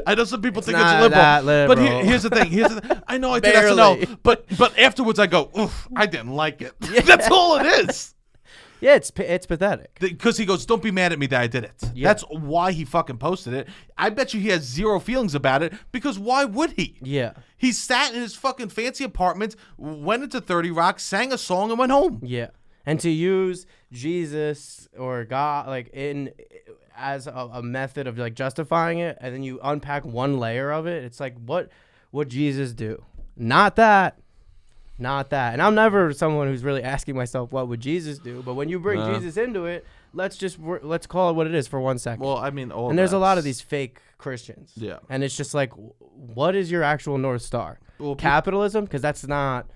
I know some people think not it's liberal. That liberal. But here's the thing. I know I did Barely. SNL. But afterwards I go, oof, I didn't like it. Yeah. That's all it is. Yeah, it's pathetic. Because he goes, don't be mad at me that I did it. Yeah. That's why he fucking posted it. I bet you he has zero feelings about it, because why would he? Yeah. He sat in his fucking fancy apartment, went into 30 Rock, sang a song, and went home. Yeah. And to use Jesus or God as a method of like justifying it, and then you unpack one layer of it, it's like, what would Jesus do? Not that. Not that. And I'm never someone who's really asking myself, what would Jesus do? But when you bring Jesus into it, let's call it what it is for 1 second. Well, I mean, and there's a lot of these fake Christians. Yeah. And it's just like, what is your actual North Star? Well, capitalism? Because that's not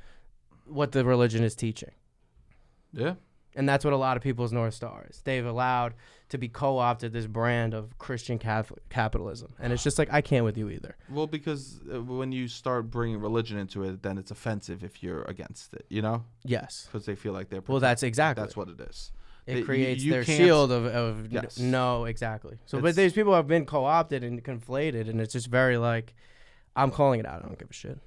what the religion is teaching. Yeah. And that's what a lot of people's North Star is. They've allowed to be co-opted this brand of Christian capitalism. And it's just like, I can't with you either. Well, because when you start bringing religion into it, then it's offensive if you're against it, you know? Yes. Because they feel like they're Well, that's exactly. That's what it is. It creates their shield of yes. No, exactly. So, but these people have been co-opted and conflated, and it's just very like, I'm calling it out. I don't give a shit.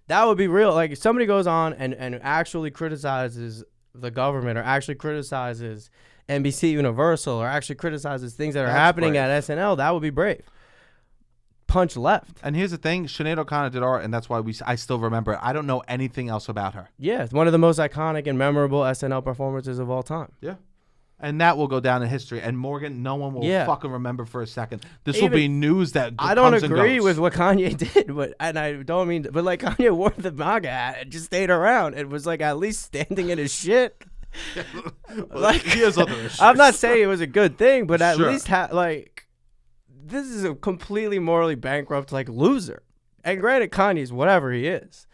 That would be real. Like, if somebody goes on and actually criticizes the government, or actually criticizes NBC Universal, or actually criticizes things that are happening at SNL, that would be brave. Punch left. And here's the thing, Sinead O'Connor did art, and that's why I still remember it. I don't know anything else about her. Yeah, it's one of the most iconic and memorable SNL performances of all time. Yeah. And that will go down in history. And Morgan, no one will fucking remember for a second. This will be news that I don't agree with what Kanye did, but like, Kanye wore the MAGA hat and just stayed around and was like at least standing in his shit. Like, he has other issues. I'm not saying it was a good thing, but at least this is a completely morally bankrupt like loser. And granted, Kanye's whatever he is,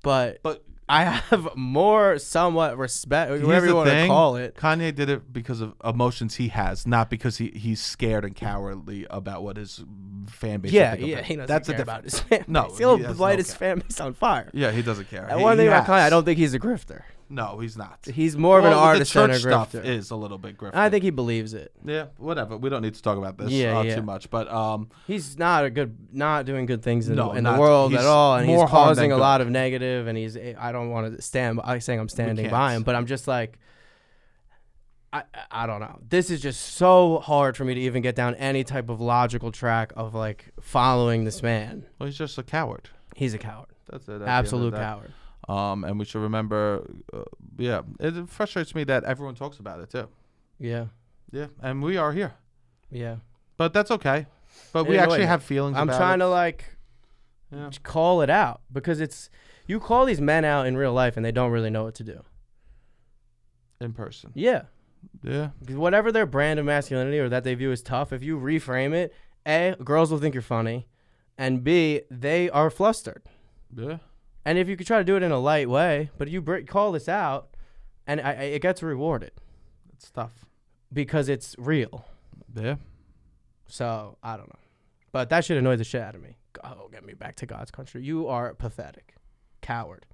but I have more somewhat respect, whatever you want to call it. Kanye did it because of emotions he has, not because he's scared and cowardly about what his fan base. He doesn't care about his fan base. No, he'll light his fan base on fire. Yeah, he doesn't care. And one thing about Kanye, I don't think he's a grifter. No, he's not. He's more of an artist than a grifter. The church stuff is a little bit grifter. I think he believes it. Yeah, whatever. We don't need to talk about this too much, but he's not doing good things in the world at all, and he's causing a lot of negative. And I don't want to stand. I'm saying I'm standing by him, but I'm just like, I don't know. This is just so hard for me to even get down any type of logical track of like following this man. Well, he's just a coward. He's a coward. That's it. Absolute coward. And we should remember, it frustrates me that everyone talks about it too. Yeah. Yeah, and we are here. Yeah. But that's okay. But It we annoyed actually me. have feelings I'm about trying it. to like Yeah. call it out because you call these men out in real life and they don't really know what to do. In person. Yeah. Yeah. Whatever their brand of masculinity or that they view as tough, if you reframe it, A, girls will think you're funny, and B, they are flustered. Yeah. And if you could try to do it in a light way, but you call this out, and it gets rewarded It's tough. because it's real. Yeah. So, I don't know. But that shit annoys the shit out of me. Oh, get me back to God's country. You are pathetic. Coward.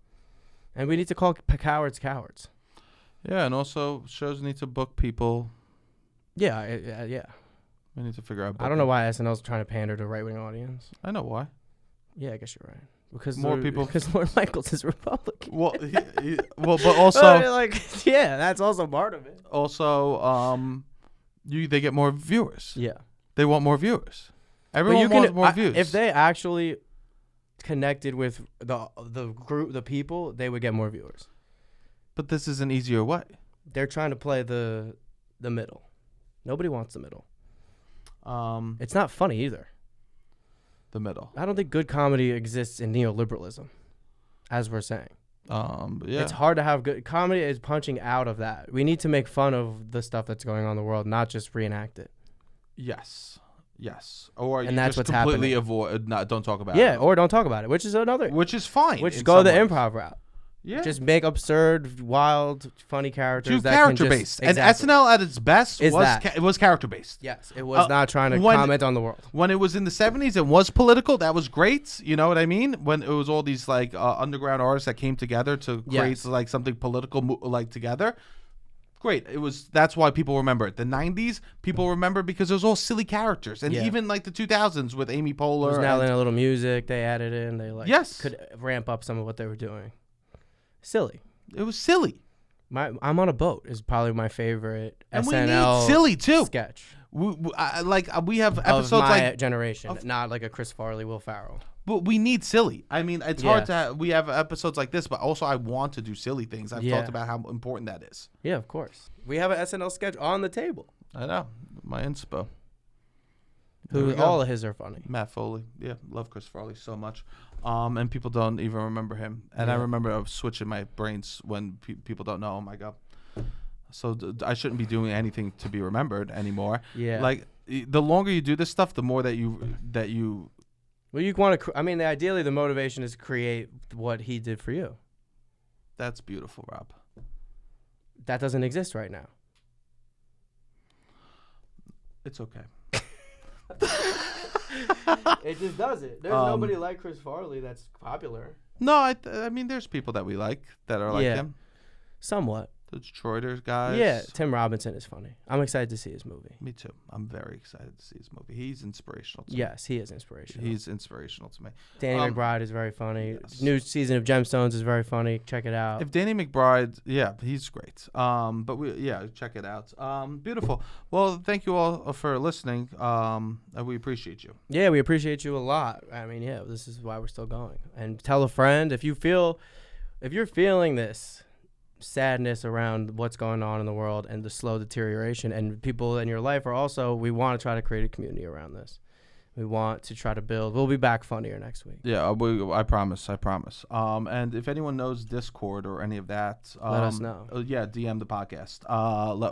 And we need to call cowards cowards. Yeah, and also shows need to book people. Yeah, yeah. We need to figure out. I don't know why SNL's trying to pander to a right-wing audience. I know why. Yeah, I guess you're right. Because More people. Because Lord Michaels is Republican. Well, but also, like, yeah, that's also part of it. also, they get more viewers. Yeah. They want more viewers. Everyone wants more views. If they actually connected with the group, the people, they would get more viewers. But this is an easier way. They're trying to play the middle. Nobody wants the middle. It's not funny either. The middle. I don't think good comedy exists in neoliberalism, as we're saying. Yeah. It's hard to have good comedy. Is punching out of that. We need to make fun of the stuff that's going on in the world, not just reenact it. Yes. Or And you that's just what's completely happening. don't talk about Yeah, it. or don't talk about it, which is another. Which is fine. Which in go the some ways. improv route. Yeah. Just make absurd, wild, funny characters. Too that character can based. just, exactly. And SNL at its best Is was that. it was character based. Yes, it was not trying to comment on the world. When it was in the 70s, it was political. That was great. You know what I mean? When it was all these like underground artists that came together to create like something political like together. Great. That's why people remember it. The 90s, people remember because it was all silly characters. And even like the 2000s with Amy Poehler. It was now in a little music they added in. They could ramp up some of what they were doing. Silly. It was silly. I'm on a boat is probably my favorite And SNL we need silly too. sketch. We have episodes of my like generation, not like a Chris Farley, Will Ferrell. But we need silly. I mean, it's hard to we have episodes like this, but also I want to do silly things. I've talked about how important that is. Yeah, of course. We have an SNL sketch on the table. I know. My inspo. All of his are funny. Matt Foley. Yeah, love Chris Farley so much. And people don't even remember him. And I remember switching my brains when people don't know. Oh, my God. So I shouldn't be doing anything to be remembered anymore. Yeah. Like, the longer you do this stuff, the more that you Well, you want to. I mean, ideally, the motivation is to create what he did for you. That's beautiful, Rob. That doesn't exist right now. It's okay. It just doesn't. There's nobody like Chris Farley that's popular. No, I mean, there's people that we like that are like him. Somewhat. The Detroiters guys. Yeah, Tim Robinson is funny. I'm excited to see his movie. Me too. I'm very excited to see his movie. He's inspirational to me. Yes, he is inspirational. He's inspirational to me. Danny McBride is very funny. Yes. New season of Gemstones is very funny. Check it out. If Danny McBride, he's great. But check it out. Beautiful. Well, thank you all for listening. And we appreciate you. Yeah, we appreciate you a lot. I mean, this is why we're still going. And tell a friend if you're feeling this sadness around what's going on in the world and the slow deterioration, and people in your life are also, we want to try to create a community around this. We want to try to build. We'll be back funnier next week. Yeah, I promise. And if anyone knows Discord or any of that, let us know. DM the podcast,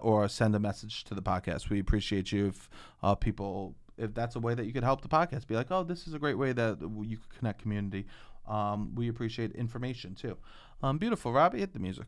or send a message to the podcast. We appreciate you if that's a way that you could help the podcast. Be like, oh, this is a great way that you could connect community. We appreciate information too. Beautiful, Robbie. Hit the music.